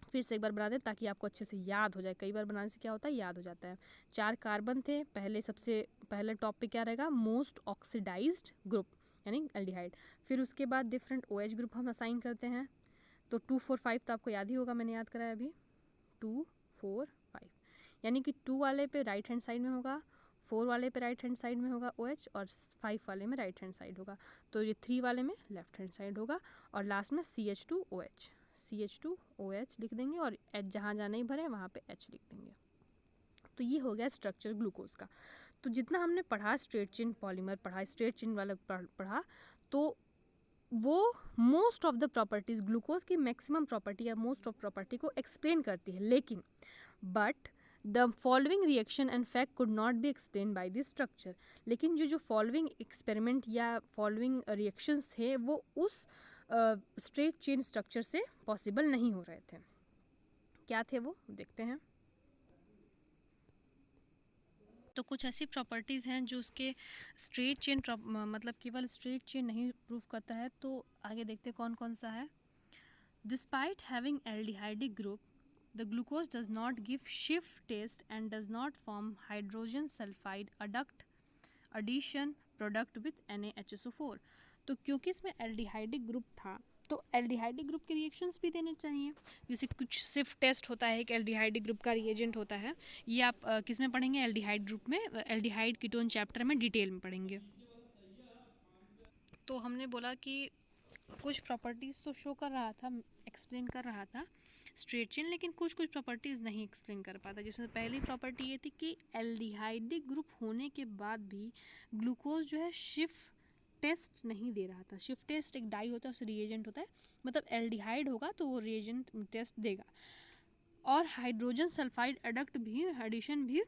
फिर से एक बार बना दें ताकि आपको अच्छे से याद हो जाए। कई बार बनाने से क्या होता है, याद हो जाता है। 4 कार्बन थे, सबसे पहले टॉप पे क्या रहेगा, मोस्ट ऑक्सीडाइज्ड ग्रुप यानी एल्डिहाइड। फिर उसके बाद डिफरेंट OH ग्रुप हम असाइन करते हैं। तो 2 4 5 तो आपको याद ही होगा, मैंने याद कराया अभी। 2 4 5 यानी कि 2 वाले पे राइट हैंड साइड में होगा, 4 वाले पे राइट हैंड साइड में होगा OH, और 5 वाले में राइट हैंड साइड होगा। तो ये 3 वाले में लेफ्ट हैंड साइड होगा, और लास्ट में CH2OH लिख देंगे, और H जहाँ जहाँ नहीं भरे वहाँ पे H लिख देंगे। तो ये हो गया स्ट्रक्चर ग्लूकोज का। तो जितना हमने पढ़ा, स्ट्रेट चेन पॉलीमर पढ़ा, स्ट्रेट चेन वाला पढ़ा, तो वो most of the properties, glucose की मैक्सिमम प्रॉपर्टी या मोस्ट ऑफ प्रॉपर्टी को एक्सप्लेन करती है। लेकिन but the following reaction and fact could not be explain by this structure. लेकिन जो फॉलोइंग एक्सपेरिमेंट या फॉलोइंग रिएक्शंस थे वो उस स्ट्रेट चेन स्ट्रक्चर से पॉसिबल नहीं हो रहे थे। क्या थे वो, देखते हैं। तो कुछ ऐसी प्रॉपर्टीज़ हैं जो उसके स्ट्रेट चेन मतलब केवल स्ट्रेट चेन नहीं प्रूव करता है। तो आगे देखते हैं कौन कौन सा है। Despite having aldehydic group, the glucose does not give शिफ्ट test and does not form hydrogen sulphide addition product with NaHSO4। तो क्योंकि इसमें एल्डिहाइडिक ग्रुप था, तो एल्डिहाइडिक ग्रुप के रिएक्शंस भी देने चाहिए। जैसे कुछ शिफ्ट टेस्ट होता है, एक एल्डिहाइडिक ग्रुप का रिएजेंट होता है। ये आप किस में पढ़ेंगे, एल्डिहाइड ग्रुप में, एल्डिहाइड कीटोन चैप्टर में डिटेल में पढ़ेंगे। तो हमने बोला कि कुछ प्रॉपर्टीज़ तो शो कर रहा था, एक्सप्लेन कर रहा था स्ट्रेट चेन, लेकिन कुछ प्रॉपर्टीज़ नहीं एक्सप्लेन कर पाता। जिसमें पहली प्रॉपर्टी ये थी कि एल्डिहाइडिक ग्रुप होने के बाद भी ग्लूकोज जो है शिफ्ट टेस्ट नहीं दे रहा था। शिफ्ट टेस्ट एक डाई होता है, उससे रिएजेंट होता है, मतलब एल्डिहाइड होगा तो वो रिएजेंट टेस्ट देगा। और हाइड्रोजन सल्फाइड एडिशन भी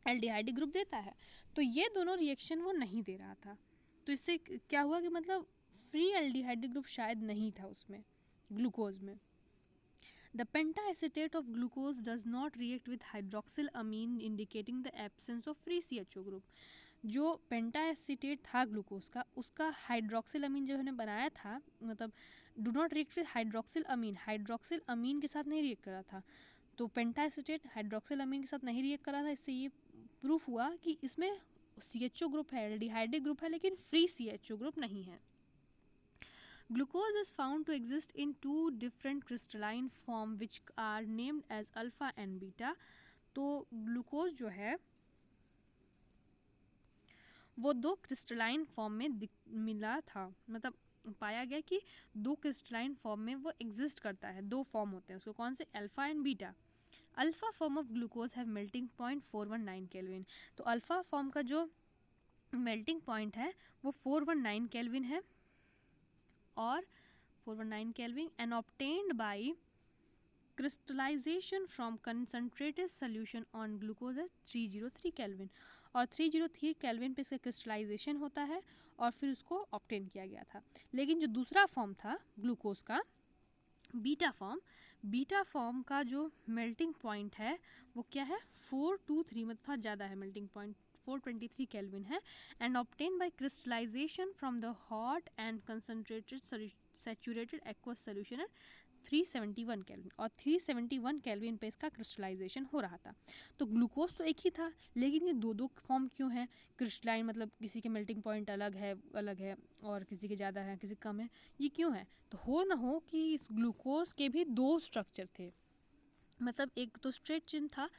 एल्डिहाइडिक ग्रुप देता है। तो ये दोनों रिएक्शन वो नहीं दे रहा था। तो इससे क्या हुआ कि मतलब फ्री एल्डिहाइडिक ग्रुप शायद नहीं था उसमें, ग्लूकोज में। The pentacetate of glucose does not react with hydroxylamine indicating the absence of free CHO group। जो पेंटाएसिटेट था ग्लूकोज का, उसका हाइड्रोक्सिलामीन जो हमने बनाया था, मतलब डू नॉट रिएक्ट विद हाइड्रोक्सिलामीन के साथ नहीं रिएक्ट करा था। तो पेंटाएसिटेट हाइड्रोक्सिलामीन के साथ नहीं रिएक्ट करा था। इससे ये प्रूफ हुआ कि इसमें CHO ग्रुप है, एल्डिहाइडिक ग्रुप है, लेकिन फ्री CHO ग्रुप नहीं है। Glucose is found to exist in 2 different crystalline form which are named as alpha and beta। तो ग्लूकोज जो है वो 2 क्रिस्टलाइन फॉर्म में मिला था, मतलब पाया गया कि 2 क्रिस्टलाइन फॉर्म में वो एग्जिस्ट करता है। 2 फॉर्म होते हैं उसको, कौन से, alpha and beta. Alpha form of glucose have melting point 419 kelvin. तो अल्फा फॉर्म का जो मेल्टिंग पॉइंट है वो 419 केल्विन है, और 419 Kelvin and obtained by crystallization from concentrated solution on glucose at 303 Kelvin। और 303 Kelvin पे इसका क्रिस्टलाइजेशन होता है और फिर उसको ऑब्टेन किया गया था। लेकिन जो दूसरा फॉर्म था ग्लूकोज का, बीटा फॉर्म का जो मेल्टिंग पॉइंट है वो क्या है, 423, मतलब बहुत ज़्यादा है मेल्टिंग पॉइंट, 423 Kelvin है, and obtain by crystallisation from the hot and concentrated saturated aqueous solution है 371 Kelvin। और 371 Kelvin पे इसका क्रिस्टलाइजेशन हो रहा था। तो ग्लूकोज तो एक ही था, लेकिन ये 2 फॉर्म क्यों है, क्रिस्टलाइन मतलब किसी के मेल्टिंग पॉइंट अलग है और किसी के ज़्यादा है, किसी कम है, ये क्यों है। तो हो ना हो कि इस ग्लूकोज के भी 2 स्ट्रक्चर थे, मतलब एक तो स्ट्रेट चेन था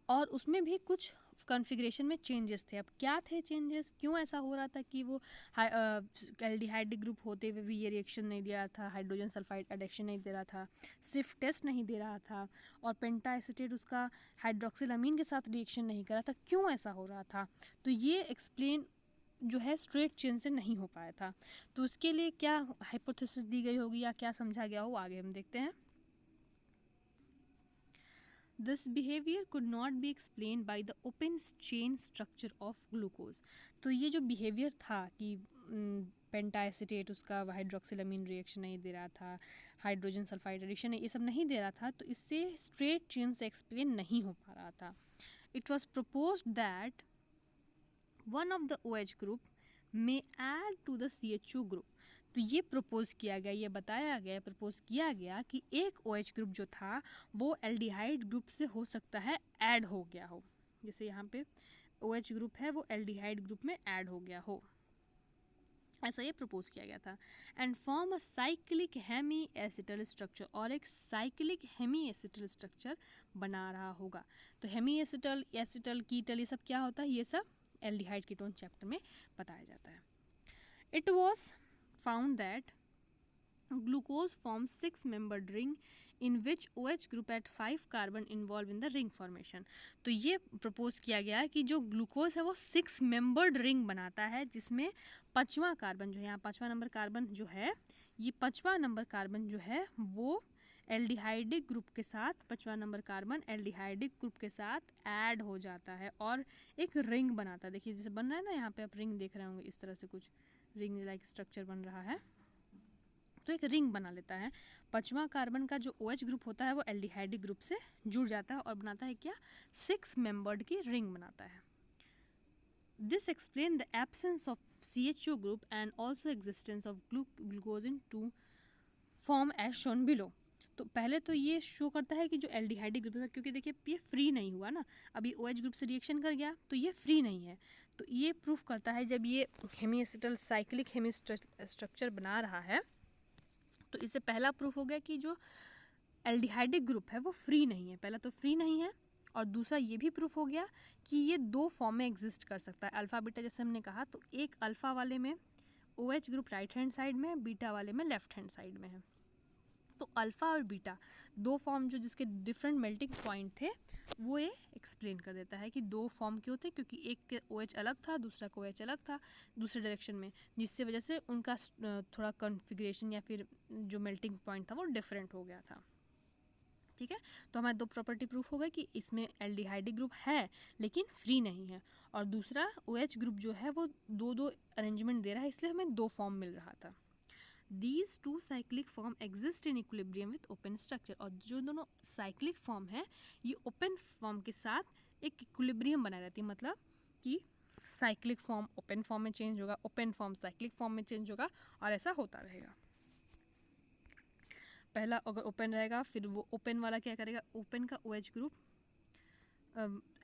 और उसमें भी कुछ कॉन्फ़िगरेशन में चेंजेस थे। अब क्या थे चेंजेस, क्यों ऐसा हो रहा था कि वो एल्डिहाइडिक ग्रुप होते हुए भी ये रिएक्शन नहीं दे रहा था, हाइड्रोजन सल्फाइड एडिशन नहीं दे रहा था, सिर्फ टेस्ट नहीं दे रहा था, और पेंटाएसिटेट उसका हाइड्रोक्सिलामीन के साथ रिएक्शन नहीं कर रहा था, क्यों ऐसा हो रहा था। तो ये एक्सप्लेन जो है स्ट्रेट चेन से नहीं हो पाया था। तो उसके लिए क्या हाइपोथेसिस दी गई होगी या क्या समझा गया हो, आगे हम देखते हैं। This behavior could not be explained by the open chain structure of glucose। तो ये जो बिहेवियर था कि पेंटाएसिटेट उसका हाइड्रोक्सिलामीन रिएक्शन नहीं दे रहा था, हाइड्रोजन सल्फाइड एडिशन ये सब नहीं दे रहा था, तो इससे स्ट्रेट चेन से एक्सप्लेन नहीं हो पा रहा था. It was proposed that one of the OH group में add to the CHO group. तो ये प्रपोज किया गया, ये बताया गया, प्रपोज किया गया कि एक OH ग्रुप जो था वो एल्डिहाइड ग्रुप से हो सकता है ऐड हो गया हो. जैसे यहाँ पे OH ग्रुप है वो एल्डिहाइड ग्रुप में ऐड हो गया हो, ऐसा ये प्रपोज किया गया था. And form a cyclic hemiacetal structure, और एक साइक्लिक हेमी एसिटल स्ट्रक्चर बना रहा होगा. तो हेमी एसिटल, एसिटल, कीटल ये सब क्या होता है, ये सब एल्डिहाइड कीटोन चैप्टर में बताया जाता है. It was found that glucose form 6-membered ring in which OH group at 5 carbon involved in the ring formation. तो ये प्रपोज किया गया है कि जो ग्लूकोज है वो 6-membered ring बनाता है, जिसमें 5वां कार्बन जो है, यहाँ 5वां नंबर कार्बन जो है, ये 5वां नंबर कार्बन जो है वो एल्डिहाइडिक ग्रुप के साथ, 5वां नंबर कार्बन एल्डिहाइडिक ग्रुप के साथ ऐड हो जाता है और एक रिंग बनाता है. देखिए जैसे बन रहा है ना, यहाँ पे आप रिंग देख रहे होंगे, इस तरह से कुछ रिंग लाइक स्ट्रक्चर बन रहा है, तो एक रिंग बना लेता है. 5वां कार्बन का जो OH ग्रुप होता है वो एल्डिहाइडिक ग्रुप से जुड़ जाता है और बनाता है क्या, 6-membered की रिंग बनाता है. This explain the absence of CHO group and also existence of glucose in 2 form as shown below. तो पहले तो ये शो करता है कि जो एल्डिहाइडिक ग्रुप है, क्योंकि देखिए ये फ्री नहीं हुआ ना, अभी OH ग्रुप से रिएक्शन कर गया तो ये फ्री नहीं है. तो ये प्रूफ करता है जब ये hemiacetal cyclic hemi structure बना रहा है, तो इससे पहला प्रूफ हो गया कि जो एल्डिहाइडिक ग्रुप है वो फ्री नहीं है. पहला तो फ्री नहीं है, और दूसरा ये भी प्रूफ हो गया कि ये 2 फॉर्म में एग्जिस्ट कर सकता है, अल्फा बीटा जैसे हमने कहा. तो एक अल्फा वाले में OH group right hand side में, बीटा वाले में लेफ्ट हैंड साइड में है. तो अल्फा और बीटा 2 फॉर्म जो जिसके डिफरेंट मेल्टिंग पॉइंट थे, वो ये एक्सप्लेन कर देता है कि 2 फॉर्म क्यों थे, क्योंकि एक के OH अलग था, दूसरा का OH अलग था दूसरे डायरेक्शन में, जिससे वजह से उनका थोड़ा कॉन्फ़िगरेशन या फिर जो मेल्टिंग पॉइंट था वो डिफरेंट हो गया था. ठीक है, तो हमारे 2 प्रॉपर्टी प्रूफ हो गए कि इसमें एल्डिहाइडिक ग्रुप है लेकिन फ्री नहीं है, और दूसरा OH ग्रुप जो है वो 2 अरेंजमेंट दे रहा है, इसलिए हमें 2 फॉर्म मिल रहा था. These 2 cyclic form exist in equilibrium with open structure. और जो दोनों साइक्लिक फॉर्म है ये ओपन फॉर्म के साथ एक इक्विलिब्रियम बनाए रहती है, मतलब कि साइक्लिक फॉर्म ओपन फॉर्म में चेंज होगा, ओपन फॉर्म साइक्लिक फॉर्म में चेंज होगा, और ऐसा होता रहेगा. पहला अगर ओपन रहेगा फिर वो ओपन वाला क्या करेगा, ओपन का OH ग्रुप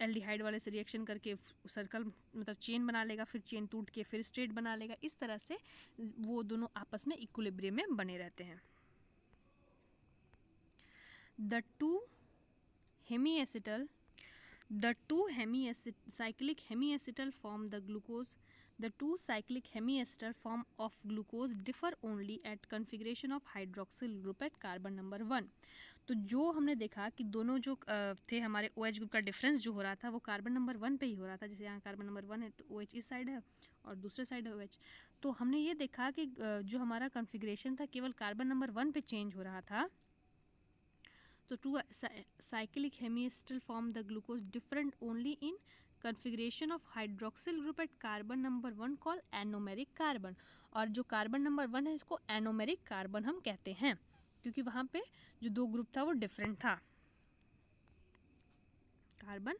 एल्डिहाइड वाले से रिएक्शन करके सर्कल मतलब चेन बना लेगा, फिर चेन टूट के फिर स्ट्रेट बना लेगा. इस तरह से वो दोनों आपस में इक्विलिब्रियम में बने रहते हैं. The two cyclic hemiacetal form the glucose. The 2 cyclic hemiacetal form of glucose differ only at configuration of hydroxyl group at carbon number 1. तो जो हमने देखा कि दोनों जो थे हमारे OH ग्रुप का डिफरेंस जो हो रहा था वो कार्बन नंबर 1 पे ही हो रहा था. जैसे यहाँ कार्बन नंबर 1 है तो OH इस साइड है और दूसरे साइड है OH. तो हमने ये देखा कि जो हमारा कॉन्फ़िगरेशन था केवल कार्बन नंबर 1 पे चेंज हो रहा था. तो 2 cyclic hemiacetal form the glucose different only in configuration of hydroxyl group at carbon number 1 called anomeric carbon. और जो कार्बन नंबर 1 है इसको एनोमेरिक कार्बन हम कहते हैं, क्योंकि वहाँ पे जो 2 ग्रुप था वो डिफरेंट था. Carbon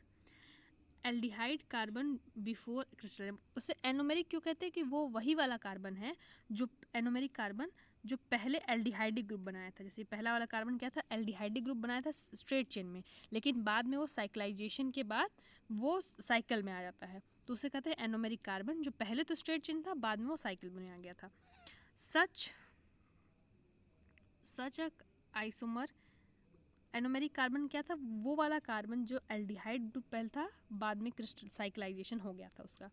aldehyde carbon before crystal, उसे एनोमेरिक क्यों कहते हैं कि वो वही वाला कार्बन है जो एनोमेरिक कार्बन जो पहले एल्डिहाइडिक ग्रुप बनाया था. जैसे पहला वाला कार्बन क्या था, एल्डिहाइडिक ग्रुप बनाया था स्ट्रेट चेन में, लेकिन बाद में वो साइक्लाइजेशन के बाद वो साइकिल में आ जाता है, तो उसे कहते हैं एनोमेरिक कार्बन, जो पहले तो स्ट्रेट चेन था बाद में वो साइकिल में आ गया था. सच अ आइसोमर एनोमेरिक कार्बन क्या था, वो वाला कार्बन जो एल्डिहाइड ग्रुप पहले था बाद में क्रिस्टल साइक्लाइजेशन हो गया था उसका.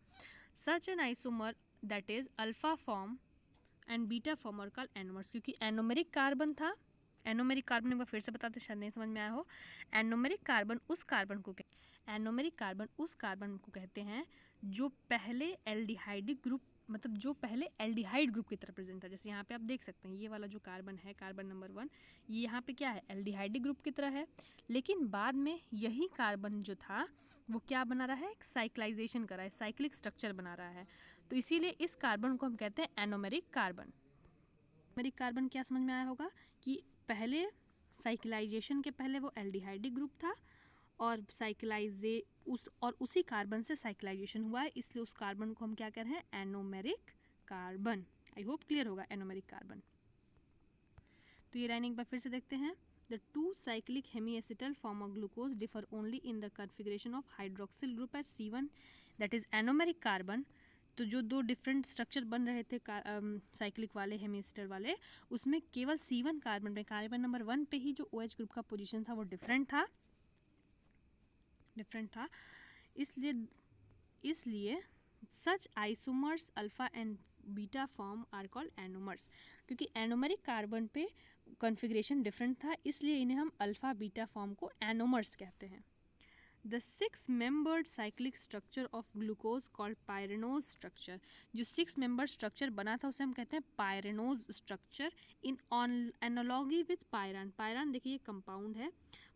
Such an isomer that is alpha form and beta form और कॉल्ड एनोमर्स. क्योंकि एनोमेरिक कार्बन था, एनोमेरिक कार्बन एक बार फिर से बताते शायद नहीं समझ में आया हो. एनोमेरिक कार्बन उस कार्बन को कहते हैं जो पहले एल्डिहाइडिक ग्रुप मतलब जो पहले एल्डिहाइड ग्रुप की तरह प्रेजेंट था. जैसे यहाँ पे आप देख सकते हैं ये वाला जो कार्बन है कार्बन नंबर 1, ये यहाँ पे क्या है एल्डिहाइडिक ग्रुप की तरह है, लेकिन बाद में यही कार्बन जो था वो क्या बना रहा है, एक साइक्लाइजेशन कर रहा है, साइक्लिक स्ट्रक्चर बना रहा है। तो इसीलिए इस कार्बन को हम कहते हैं एनोमेरिक कार्बन। एनोमेरिक कार्बन क्या समझ में आया होगा कि पहले साइक्लाइजेशन के पहले वो एल्डिहाइडिक ग्रुप था और उसी कार्बन से साइक्लाइजेशन हुआ है, इसलिए उस कार्बन को हम क्या कह रहे हैं, anomeric carbon. I hope clear होगा एनोमेरिक कार्बन। तो ये लाइन एक बार फिर से देखते हैं। The two cyclic hemiacetal form of glucose differ only in the configuration of hydroxyl group at C1, that is anomeric carbon। तो जो दो डिफरेंट स्ट्रक्चर बन रहे थे साइक्लिक वाले हेमिएसिटल वाले, उसमें केवल C1 कार्बन पे, कार्बन नंबर 1 पे ही जो OH ग्रुप का पोजीशन था वो डिफरेंट था। इसलिए such isomers alpha and beta form are called anomers. क्योंकि एनोमेरिक कार्बन पे कॉन्फ़िगरेशन डिफरेंट था, इसलिए इन्हें हम अल्फा बीटा फॉर्म को एनोमर्स कहते हैं। The 6 membered cyclic structure of glucose called pyranose structure. जो 6 मेंबर स्ट्रक्चर बना था उसे हम कहते हैं pyranose structure in analogy with pyran. Pyran देखिए कंपाउंड है।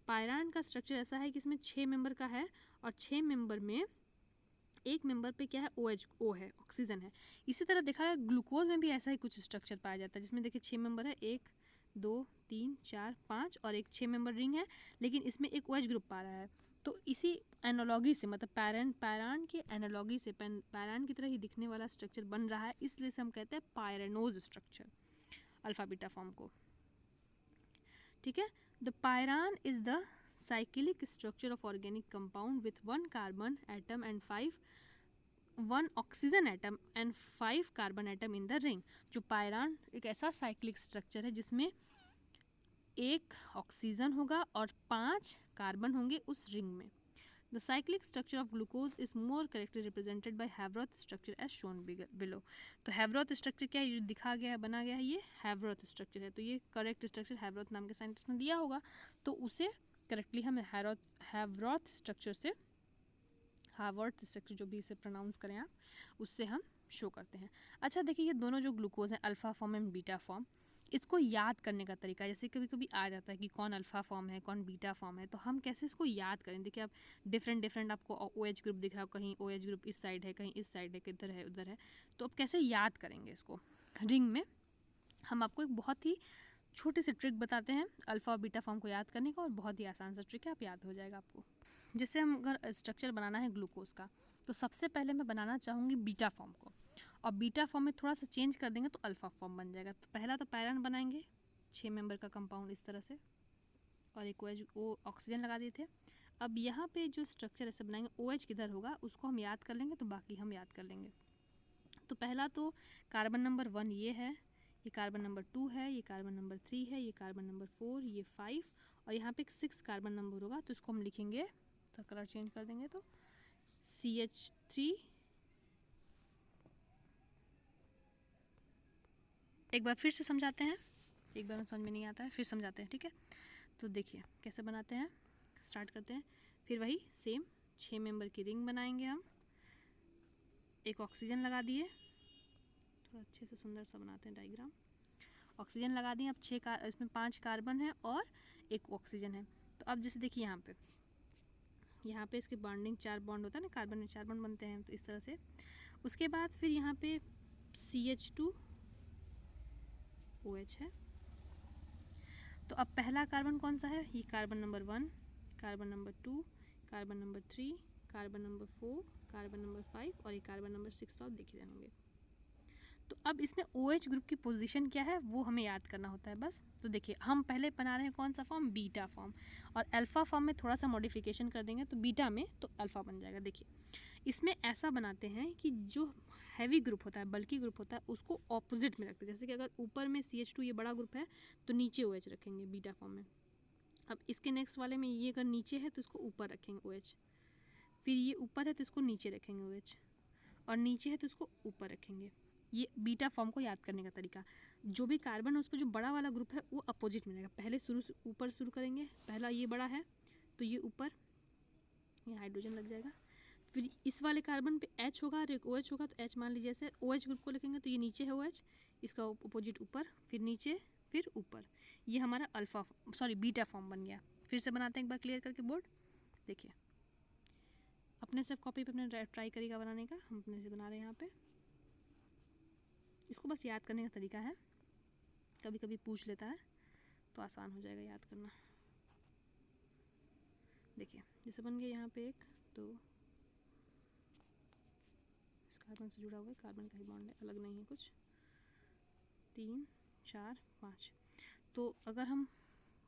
पायरान का स्ट्रक्चर ऐसा है कि इसमें 6 मेंबर का है और 6 मेंबर में एक मेंबर पे क्या है, OH है, ऑक्सीजन है। इसी तरह देखा है ग्लूकोज में भी ऐसा ही कुछ स्ट्रक्चर पाया जाता है, जिसमें देखिए 6 मेंबर है, 1 2 3 4 5 और एक 6 मेंबर रिंग है, लेकिन इसमें एक OH ग्रुप पा रहा है। तो इसी एनालॉगी से, मतलब पैरान के एनालॉगी से, पैरान की तरह ही दिखने वाला स्ट्रक्चर बन रहा है, इसलिए से हम कहते हैं pyranose structure alpha beta form को। ठीक है। The pyran is the cyclic structure of organic compound with 1 carbon atom and 1 oxygen atom and 5 carbon atom in the ring। जो पायरान एक ऐसा साइक्लिक स्ट्रक्चर है जिसमें 1 ऑक्सीजन होगा और 5 कार्बन होंगे उस रिंग में। The cyclic structure of glucose is more correctly represented by Haworth structure as shown below. तो हैवरॉथ स्ट्रक्चर क्या है, ये दिखा गया है, बना गया है, ये हैवरॉथ स्ट्रक्चर है। तो ये करेक्ट स्ट्रक्चर हैवरॉथ नाम के साइंटिस्ट ने दिया होगा, तो उसे करेक्टली हम हैवरॉथ स्ट्रक्चर से, हावर्थ स्ट्रक्चर जो भी इसे प्रोनाउंस करें आप, उससे हम शो करते हैं। अच्छा देखिए, ये दोनों जो ग्लूकोज हैं, alpha form and beta form, इसको याद करने का तरीका, जैसे कभी कभी आ जाता है कि कौन अल्फ़ा फॉर्म है कौन बीटा फॉर्म है, तो हम कैसे इसको याद करें। देखिए आप डिफरेंट आपको OH ग्रुप दिख रहा हो, कहीं OH ग्रुप इस साइड है, कहीं इस साइड है, किधर है उधर है, तो अब कैसे याद करेंगे इसको। रिंग में हम आपको एक बहुत ही छोटी सी ट्रिक बताते हैं अल्फ़ा और बीटा फॉर्म को याद करने का, और बहुत ही आसान सा ट्रिक है, आप याद हो जाएगा आपको। जैसे हम अगर स्ट्रक्चर बनाना है ग्लूकोज का, तो सबसे पहले मैं बनाना चाहूँगी बीटा फॉर्म को, और बीटा फॉर्म में थोड़ा सा चेंज कर देंगे तो अल्फ़ा फॉर्म बन जाएगा। तो पहला तो पैरान बनाएंगे, 6 मेंबर का कंपाउंड इस तरह से, और एक OH ऑक्सीजन लगा दिए थे। अब यहाँ पे जो स्ट्रक्चर ऐसे बनाएंगे, OH किधर होगा उसको हम याद कर लेंगे, तो बाकी हम याद कर लेंगे। तो पहला तो कार्बन नंबर 1 ये है, ये कार्बन नंबर 2 है, ये कार्बन नंबर 3 है, ये कार्बन नंबर 4, ये 5, और यहाँ पे एक 6 कार्बन नंबर होगा, तो इसको हम लिखेंगे, तो कलर चेंज कर देंगे तो CH3। एक बार फिर से समझाते हैं, एक बार में समझ में नहीं आता है, फिर समझाते हैं, ठीक है। तो देखिए कैसे बनाते हैं, स्टार्ट करते हैं। फिर वही सेम 6 मेंबर की रिंग बनाएंगे हम, एक ऑक्सीजन लगा दिए, थोड़ा अच्छे से सुंदर सा बनाते हैं डायग्राम। ऑक्सीजन लगा दिए, अब इसमें 5 कार्बन है और एक ऑक्सीजन है। तो अब जैसे देखिए यहाँ पे इसके बॉन्डिंग 4 बॉन्ड होता है ना, कार्बन में 4 बॉन्ड बनते हैं, तो इस तरह से। उसके बाद फिर यहाँ पे CH2 OH है। तो अब पहला कार्बन कौन सा है, ये carbon number 1, carbon number 2, carbon number 3, carbon number 4, carbon number 5 और ये कार्बन नंबर 6, तो आप देख ही जाएंगे। तो अब इसमें OH ग्रुप की पोजीशन क्या है वो हमें याद करना होता है बस। तो देखिए हम पहले बना रहे हैं कौन सा फॉर्म, बीटा फॉर्म, और अल्फ़ा फॉर्म में थोड़ा सा मॉडिफिकेशन कर देंगे तो बीटा में तो अल्फ़ा बन जाएगा। देखिए इसमें ऐसा बनाते हैं कि जो हैवी ग्रुप होता है, बल्कि ग्रुप होता है, उसको ऑपोजिट में रखते हैं। जैसे कि अगर ऊपर में CH2 ये बड़ा ग्रुप है तो नीचे OH रखेंगे बीटा फॉर्म में। अब इसके नेक्स्ट वाले में ये अगर नीचे है तो इसको ऊपर रखेंगे OH, फिर ये ऊपर है तो इसको नीचे रखेंगे OH, और नीचे है तो इसको ऊपर रखेंगे। ये बीटा फॉर्म को याद करने का तरीका। जो भी कार्बन है उस पर जो बड़ा वाला ग्रुप है वो अपोजिट में रहेगा। पहले ऊपर शुरू करेंगे, पहला ये बड़ा है तो ये ऊपर, ये हाइड्रोजन लग जाएगा। फिर इस वाले कार्बन पे H होगा और एक OH होगा, तो H मान लीजिए ऐसे OH ग्रुप को लिखेंगे तो ये नीचे है OH, इसका अपोजिट ऊपर, फिर नीचे, फिर ऊपर। ये हमारा बीटा फॉर्म बन गया। फिर से बनाते हैं एक बार क्लियर करके बोर्ड। देखिए अपने से कॉपी पे अपने ट्राई करिएगा बनाने का, हम अपने से बना रहे हैं यहाँ पे। इसको बस याद करने का तरीका है, कभी कभी पूछ लेता है तो आसान हो जाएगा याद करना। देखिए जैसे बन गया यहाँ पे एक, तो इस कार्बन से जुड़ा हुआ है, कार्बन का ही बॉन्ड है, अलग नहीं है कुछ, 3 4 5। तो अगर हम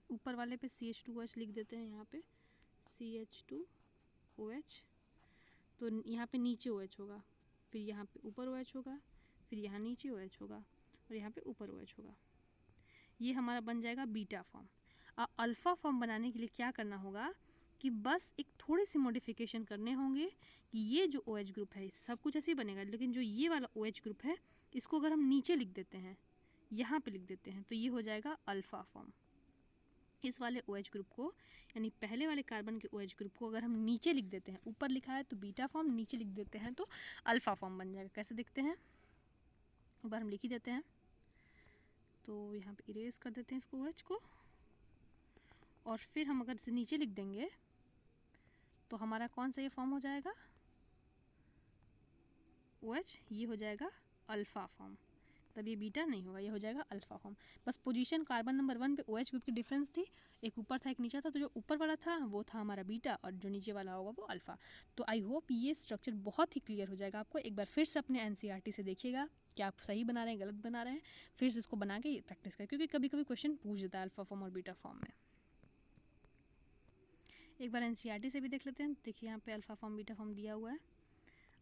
ऊपर वाले पे CH2OH लिख देते हैं यहाँ पे CH2OH, तो यहाँ पे नीचे OH होगा, फिर यहाँ पे ऊपर OH होगा, फिर यहाँ नीचे OH होगा और यहाँ पे ऊपर OH होगा। ये हमारा बन जाएगा बीटा फॉर्म। अब अल्फ़ा फॉर्म बनाने के लिए क्या करना होगा कि बस एक थोड़ी सी मॉडिफिकेशन करने होंगे कि ये जो OH ग्रुप है सब कुछ ऐसे ही बनेगा, लेकिन जो ये वाला OH ग्रुप है इसको अगर हम नीचे लिख देते हैं, यहाँ पे लिख देते हैं, तो ये हो जाएगा अल्फ़ा फॉर्म। इस वाले OH ग्रुप को, यानी पहले वाले कार्बन के OH ग्रुप को अगर हम नीचे लिख देते हैं, ऊपर लिखा है तो बीटा फॉर्म, नीचे लिख देते हैं तो अल्फ़ा फॉर्म बन जाएगा। कैसे दिखते हैं, एक बार हम लिख ही देते हैं। तो यहाँ पे इरेज कर देते हैं इसको OH को, और फिर हम अगर इसे नीचे लिख देंगे तो हमारा कौन सा ये फॉर्म हो जाएगा, OH, ये हो जाएगा अल्फ़ा फॉर्म। तब ये बीटा नहीं होगा, ये हो जाएगा अल्फ़ा फॉर्म। बस पोजीशन कार्बन नंबर 1 पे OH ग्रुप की डिफरेंस थी, एक ऊपर था एक नीचे था, तो जो ऊपर वाला था वो था हमारा बीटा और जो नीचे वाला होगा वो अल्फ़ा। तो आई होप ये स्ट्रक्चर बहुत ही क्लियर हो जाएगा आपको। एक बार फिर से अपने NCERT से देखिएगा कि आप सही बना रहे हैं गलत बना रहे हैं, फिर से इसको बना के प्रैक्टिस करें, क्योंकि कभी कभी क्वेश्चन पूछ देता है अल्फ़ा फॉर्म और बीटा फॉर्म में। एक बार NCERT से भी देख लेते हैं। देखिए यहाँ पे अल्फ़ा फॉर्म बीटा फॉर्म दिया हुआ है।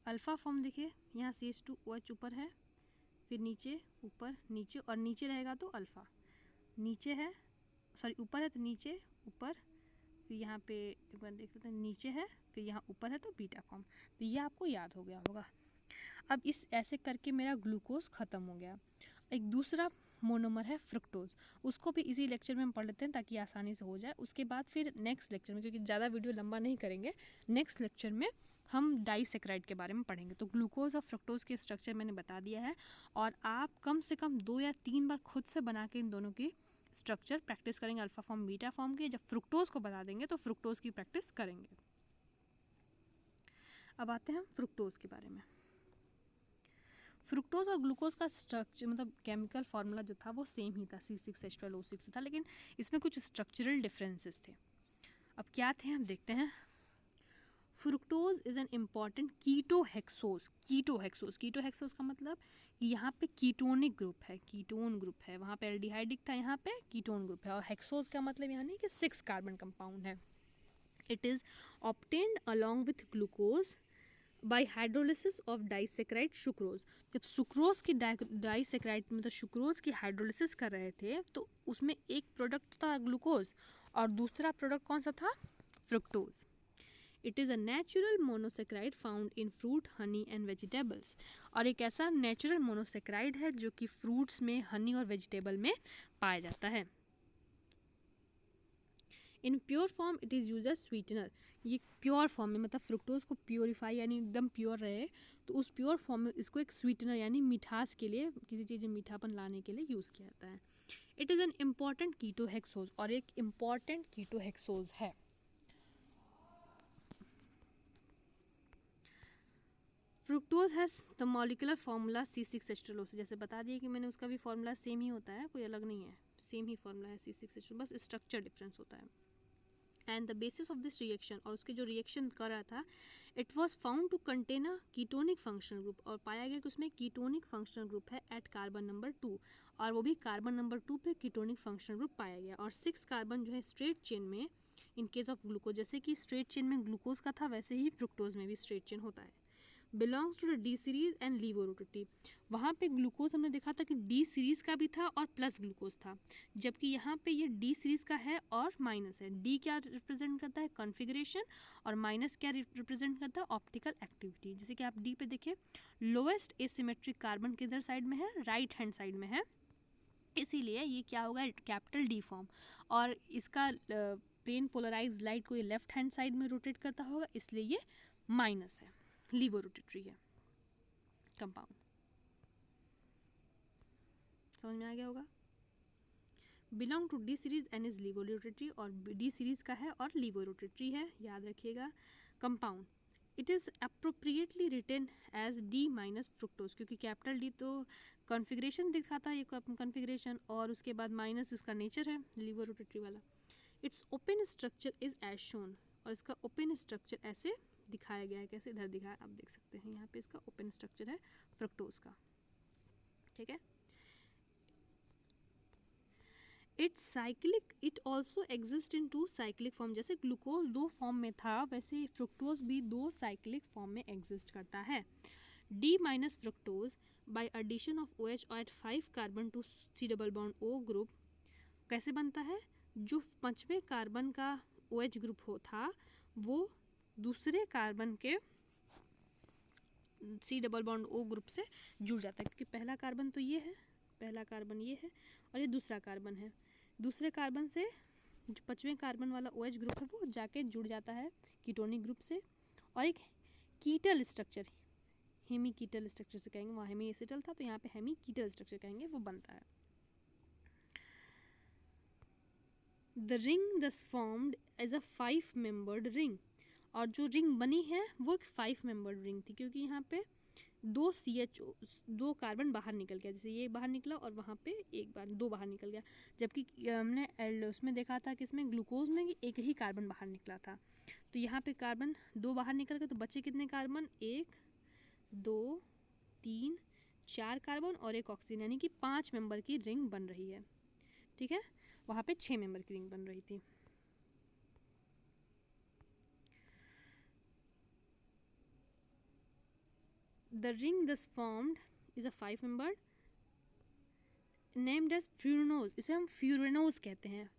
अल्फ़ा फॉर्म देखिए यहाँ CH2OH ऊपर है, फिर नीचे ऊपर नीचे, और नीचे रहेगा तो अल्फ़ा, नीचे है सॉरी ऊपर है तो नीचे ऊपर, फिर यहाँ पे एक बार देख लेते हैं, नीचे है फिर यहाँ ऊपर है तो बीटा फॉर्म। तो ये आपको याद हो गया होगा। अब इस ऐसे करके मेरा ग्लूकोज ख़त्म हो गया। एक दूसरा मोनोमर है फ्रुक्टोज, उसको भी इसी लेक्चर में हम पढ़ लेते हैं ताकि आसानी से हो जाए। उसके बाद फिर नेक्स्ट लेक्चर में, क्योंकि ज़्यादा वीडियो लंबा नहीं करेंगे, नेक्स्ट लेक्चर में हम डाइसेक्राइड के बारे में पढ़ेंगे। तो ग्लूकोज और फ्रुक्टोज के स्ट्रक्चर मैंने बता दिया है, और आप कम से कम 2 या 3 बार खुद से बना के इन दोनों की स्ट्रक्चर प्रैक्टिस करेंगे, अल्फ़ा फॉर्म बीटा फॉर्म की। जब फ्रुक्टोज को बता देंगे तो फ्रुक्टोज की प्रैक्टिस करेंगे। अब आते हैं फ्रुक्टोज के बारे में। फ्रुक्टोज और ग्लूकोज का स्ट्रक्चर मतलब केमिकल फार्मूला जो था वो सेम ही था, C6H12O6 था, लेकिन इसमें कुछ स्ट्रक्चरल डिफरेंसेस थे। अब क्या थे हम देखते हैं। Fructose is an important ketohexose. Ketohexose का मतलब कि यहाँ पे कीटोनिक ग्रुप है, कीटोन ग्रुप है, वहाँ पे एल्डिहाइडिक था, यहाँ पे कीटोन ग्रुप है। और हेक्सोज का मतलब यहाँ नहीं कि 6 कार्बन कंपाउंड है। It is obtained along with glucose by hydrolysis of disaccharide sucrose. जब सुक्रोज की डाइसेक्राइड मतलब सुक्रोज की हाइड्रोलिसिस कर रहे थे तो उसमें एक प्रोडक्ट था ग्लूकोज और दूसरा प्रोडक्ट कौन सा था, fructose. It is a natural monosaccharide found in fruit, honey and vegetables. और एक ऐसा नेचुरल मोनोसेक्राइड है जो कि फ्रूट्स में, हनी और वेजिटेबल में पाया जाता है। In pure form it is use as sweetener. ये प्योर फॉर्म में मतलब फ्रुक्टोज को प्योरीफाई यानी एकदम प्योर रहे तो उस प्योर फॉर्म में इसको एक स्वीटनर यानी मिठास के लिए, किसी चीज़ में मीठापन लाने के लिए यूज़ किया जाता है। इट इज़ एन इम्पॉर्टेंट कीटोहेक्सोज, और एक इम्पॉर्टेंट कीटोहेक्सोज है। Fructose has the molecular formula C6H12O6। जैसे बता दिए कि मैंने, उसका भी फार्मूला सेम ही होता है, कोई अलग नहीं है, सेम ही फार्मूला है C6H12, बस स्ट्रक्चर डिफरेंस होता है। And the basis of this reaction, और उसके जो रिएक्शन कर रहा था, it was found to contain a ketonic functional group, और पाया गया कि उसमें कीटोनिक फंक्शनल ग्रुप है एट कार्बन नंबर 2, और वो भी कार्बन नंबर 2 पे कीटोनिक फंक्शनल ग्रुप पाया गया। और 6 कार्बन जो है स्ट्रेट चेन में, इन केस ऑफ ग्लूकोज, जैसे कि स्ट्रेट चेन में ग्लूकोज का था वैसे ही फ्रुक्टोज में भी स्ट्रेट चेन होता है। Belongs to the D series and laevo rotative. वहाँ पे ग्लूकोज हमने देखा था कि डी सीरीज़ का भी था और प्लस ग्लूकोज था, जबकि यहाँ पे ये डी सीरीज़ का है और माइनस है। डी क्या रिप्रेजेंट करता है, कॉन्फ़िगरेशन, और माइनस क्या रिप्रेजेंट करता है, ऑप्टिकल एक्टिविटी। जैसे कि आप डी पे देखिए, लोएस्ट एसिमेट्रिक कार्बन किधर साइड में है, राइट हैंड साइड में है, इसीलिए ये क्या होगा, कैपिटल डी फॉर्म। और इसका प्लेन पोलराइज लाइट को ये लेफ्ट हैंड साइड में रोटेट करता होगा, इसलिए ये माइनस है, लीवो रोटेटरी है कंपाउंड। समझ में आ गया होगा। Belong to D series and is levorotatory, और डी सीरीज का है और लीवो रोटेटरी है, याद रखिएगा। Compound it is appropriately written as D minus fructose, क्योंकि कैपिटल डी तो कॉन्फ़िगरेशन दिखाता है, ये कॉन्फ़िगरेशन, और उसके बाद माइनस उसका नेचर है लीवर रोटेटरी वाला। Its open structure is as shown, और इसका ओपन स्ट्रक्चर ऐसे दिखाया गया है, कैसे इधर दिखाया आप देख सकते हैं, यहाँ पे इसका ओपन स्ट्रक्चर है फ्रुक्टोज का, ठीक है। It also exist in 2 cyclic form, जैसे ग्लूकोज 2 फॉर्म में था वैसे फ्रुक्टोज भी 2 साइक्लिक फॉर्म में एग्जिस्ट करता है। D minus fructose by addition of OH at 5 carbon to C double bond O group कैसे बनता है, जो 5वें कार्बन का OH ग्रुप हो था वो दूसरे कार्बन के C double bond O group से जुड़ जाता है, क्योंकि पहला कार्बन तो ये है, पहला कार्बन ये है और ये दूसरा कार्बन है, दूसरे कार्बन से जो 5वें कार्बन वाला OH ग्रुप है वो जाके जुड़ जाता है कीटोनिक ग्रुप से, और एक कीटल स्ट्रक्चर, हेमी कीटल स्ट्रक्चर से कहेंगे, वहाँ हेमी एसिटल था तो यहाँ पे हेमी कीटल स्ट्रक्चर कहेंगे, वो बनता है। The ring thus formed as a 5 membered ring, और जो रिंग बनी है वो एक 5 मेंबर्ड रिंग थी, क्योंकि यहाँ पे 2 CHO 2 कार्बन बाहर निकल गया, जैसे ये बाहर निकला और वहाँ पे एक बार 2 बाहर निकल गया, जबकि हमने उसमें देखा था कि इसमें ग्लूकोज में एक ही कार्बन बाहर निकला था, तो यहाँ पे कार्बन 2 बाहर निकल गए, तो बचे कितने कार्बन, 1 2 3 4 कार्बन और एक ऑक्सीजन, यानी कि 5 मेंबर की रिंग बन रही है, ठीक है। वहाँ पे 6 मेंबर की रिंग बन रही थी। The ring thus formed is a 5 membered named as furanose, इसे हम फ्यूरेनोज कहते हैं।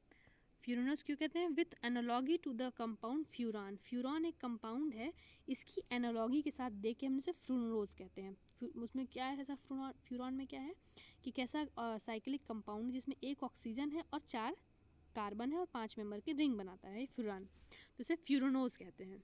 फ्यूरेनोज क्यों कहते हैं, with analogy to the compound furan, furan एक कंपाउंड है, इसकी एनालॉगी के साथ देख के हम इसे फ्यूरेनोज कहते हैं। उसमें क्या है ऐसा, फ्यूरान में क्या है कि कैसा साइक्लिक कंपाउंड जिसमें एक ऑक्सीजन है और 4 कार्बन है और 5 मेंबर की रिंग बनाता है फ्यूरान, तो इसे फ्यूरेनोज कहते हैं।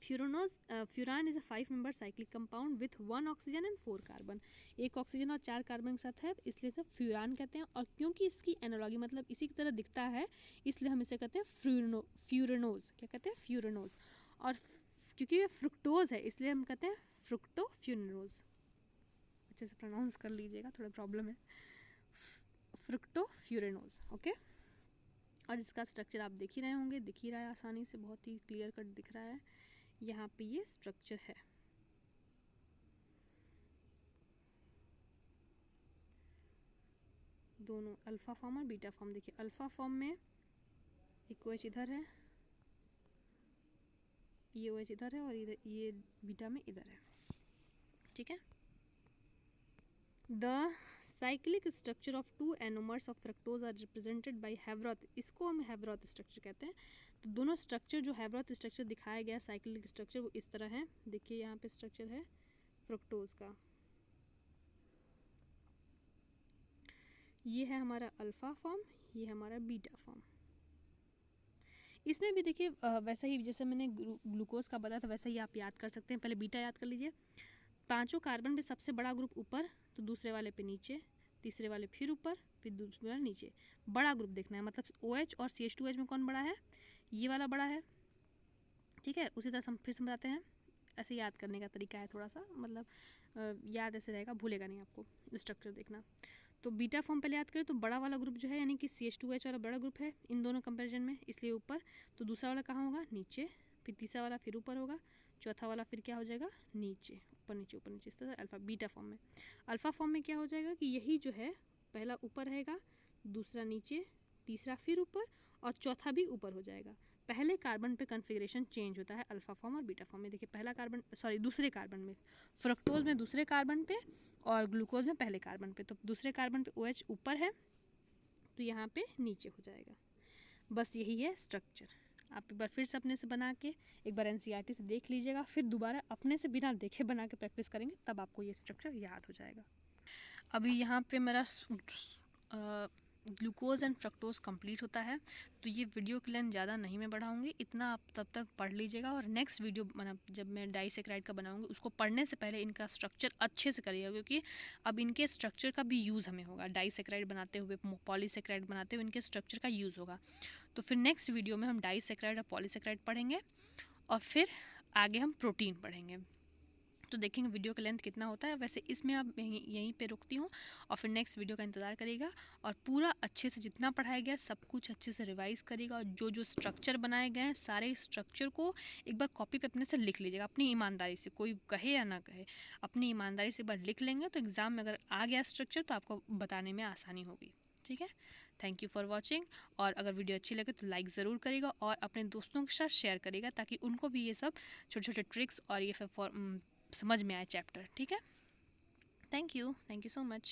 Furan is a 5 member cyclic compound with 1 oxygen and 4 carbon, एक ऑक्सीजन और 4 कार्बन के साथ है, इसलिए इसे फ्यूरान कहते हैं, और क्योंकि इसकी एनालॉगी मतलब इसी की तरह दिखता है इसलिए हम इसे कहते हैं फ्यूरेनोज, क्या कहते हैं, फ्यूरेनोज, और क्योंकि ये फ्रुक्टोज है इसलिए हम कहते हैं फ्रुक्टोफ्यूरेनोज, अच्छे से प्रोनाउंस कर लीजिएगा, थोड़ा प्रॉब्लम है, फ्रुक्टोफ्यूरेनोज, ओके। और इसका स्ट्रक्चर आप देख ही रहे होंगे, दिख ही रहा है आसानी से, बहुत ही क्लियर कट दिख रहा है, यहाँ पे ये स्ट्रक्चर है। दोनों अल्फा फॉर्म और बीटा फॉर्म, देखिए अल्फा फॉर्म में एक OH इधर है, ये OH इधर है, और इधर ये बीटा में इधर है, ठीक है। The cyclic structure of 2 anomers of fructose are represented by Haworth, इसको हम हैवरॉथ स्ट्रक्चर कहते हैं। तो दोनों स्ट्रक्चर जो हैवरॉथ स्ट्रक्चर दिखाया गया साइक्लिक स्ट्रक्चर वो इस तरह है, देखिए यहाँ पे स्ट्रक्चर है फ्रुक्टोज का, ये है हमारा अल्फा फॉर्म, ये हमारा बीटा फॉर्म। इसमें भी देखिए वैसा ही जैसे मैंने ग्लूकोज का बताया था वैसा ही आप याद कर सकते हैं। पहले बीटा याद कर लीजिए, 5 कार्बन में सबसे बड़ा ग्रुप ऊपर, तो दूसरे वाले पे नीचे, तीसरे वाले फिर ऊपर, फिर दूसरे वाले नीचे, बड़ा ग्रुप देखना है, मतलब OH और CH2H में कौन बड़ा है, ये वाला बड़ा है, ठीक है। उसी तरह फिर से बताते हैं, ऐसे याद करने का तरीका है थोड़ा सा, मतलब याद ऐसे रहेगा, भूलेगा नहीं आपको, स्ट्रक्चर देखना। तो बीटा फॉर्म पहले याद करें तो बड़ा वाला ग्रुप जो है यानी कि CH2H वाला बड़ा ग्रुप है इन दोनों कंपैरिजन में, इसलिए ऊपर, तो दूसरा वाला कहाँ होगा, नीचे, फिर तीसरा वाला फिर ऊपर होगा, चौथा वाला फिर क्या हो जाएगा, नीचे, ऊपर नीचे ऊपर नीचे, इस तरह अल्फा बीटा फॉर्म में। अल्फा फॉर्म में क्या हो जाएगा कि यही जो है पहला ऊपर रहेगा, दूसरा नीचे, तीसरा फिर ऊपर और चौथा भी ऊपर हो जाएगा। पहले कार्बन पे कॉन्फ़िगरेशन चेंज होता है अल्फा फॉर्म और बीटा फॉर्म में। देखिए पहला कार्बन, सॉरी दूसरे कार्बन में, फ्रक्टोज में दूसरे कार्बन पे और ग्लूकोज में पहले कार्बन पे, तो दूसरे कार्बन पे OH ऊपर है तो यहाँ पे नीचे हो जाएगा। बस यही है स्ट्रक्चर। आप एक बार फिर से अपने से बना के एक बार NCERT से देख लीजिएगा, फिर दोबारा अपने से बिना देखे बना के प्रैक्टिस करेंगे, तब आपको ये स्ट्रक्चर याद हो जाएगा। अभी यहाँ पे मेरा ग्लूकोज एंड फ्रक्टोज कंप्लीट होता है, तो ये वीडियो की लेंथ ज़्यादा नहीं मैं बढ़ाऊंगी, इतना आप तब तक पढ़ लीजिएगा, और नेक्स्ट वीडियो जब मैं डाइसेक्राइड का बनाऊंगी उसको पढ़ने से पहले इनका स्ट्रक्चर अच्छे से करिएगा, क्योंकि अब इनके स्ट्रक्चर का भी यूज़ हमें होगा, डाइसेक्राइड बनाते हुए, पॉलीसेक्राइड बनाते हुए इनके स्ट्रक्चर का यूज़ होगा। तो फिर नेक्स्ट वीडियो में हम डाइसेक्राइड और पॉलीसेक्राइड पढ़ेंगे, और फिर आगे हम प्रोटीन पढ़ेंगे। तो देखेंगे वीडियो का लेंथ कितना होता है। वैसे इसमें अब यहीं पे रुकती हूँ और फिर नेक्स्ट वीडियो का इंतज़ार करिएगा और पूरा अच्छे से जितना पढ़ाया गया सब कुछ अच्छे से रिवाइज़ करिएगा और जो जो स्ट्रक्चर बनाए गए हैं सारे स्ट्रक्चर को एक बार कॉपी पे अपने से लिख लीजिएगा अपनी ईमानदारी से, कोई कहे या ना कहे अपनी ईमानदारी से एक बार लिख लेंगे तो एग्ज़ाम में अगर आ गया स्ट्रक्चर तो आपको बताने में आसानी होगी। ठीक है, थैंक यू फॉर वॉचिंग। और अगर वीडियो अच्छी लगे तो लाइक ज़रूर करिएगा और अपने दोस्तों के साथ शेयर करिएगा ताकि उनको भी ये सब छोटे छोटे ट्रिक्स और ये समझ में आए चैप्टर। ठीक है, थैंक यू सो मच।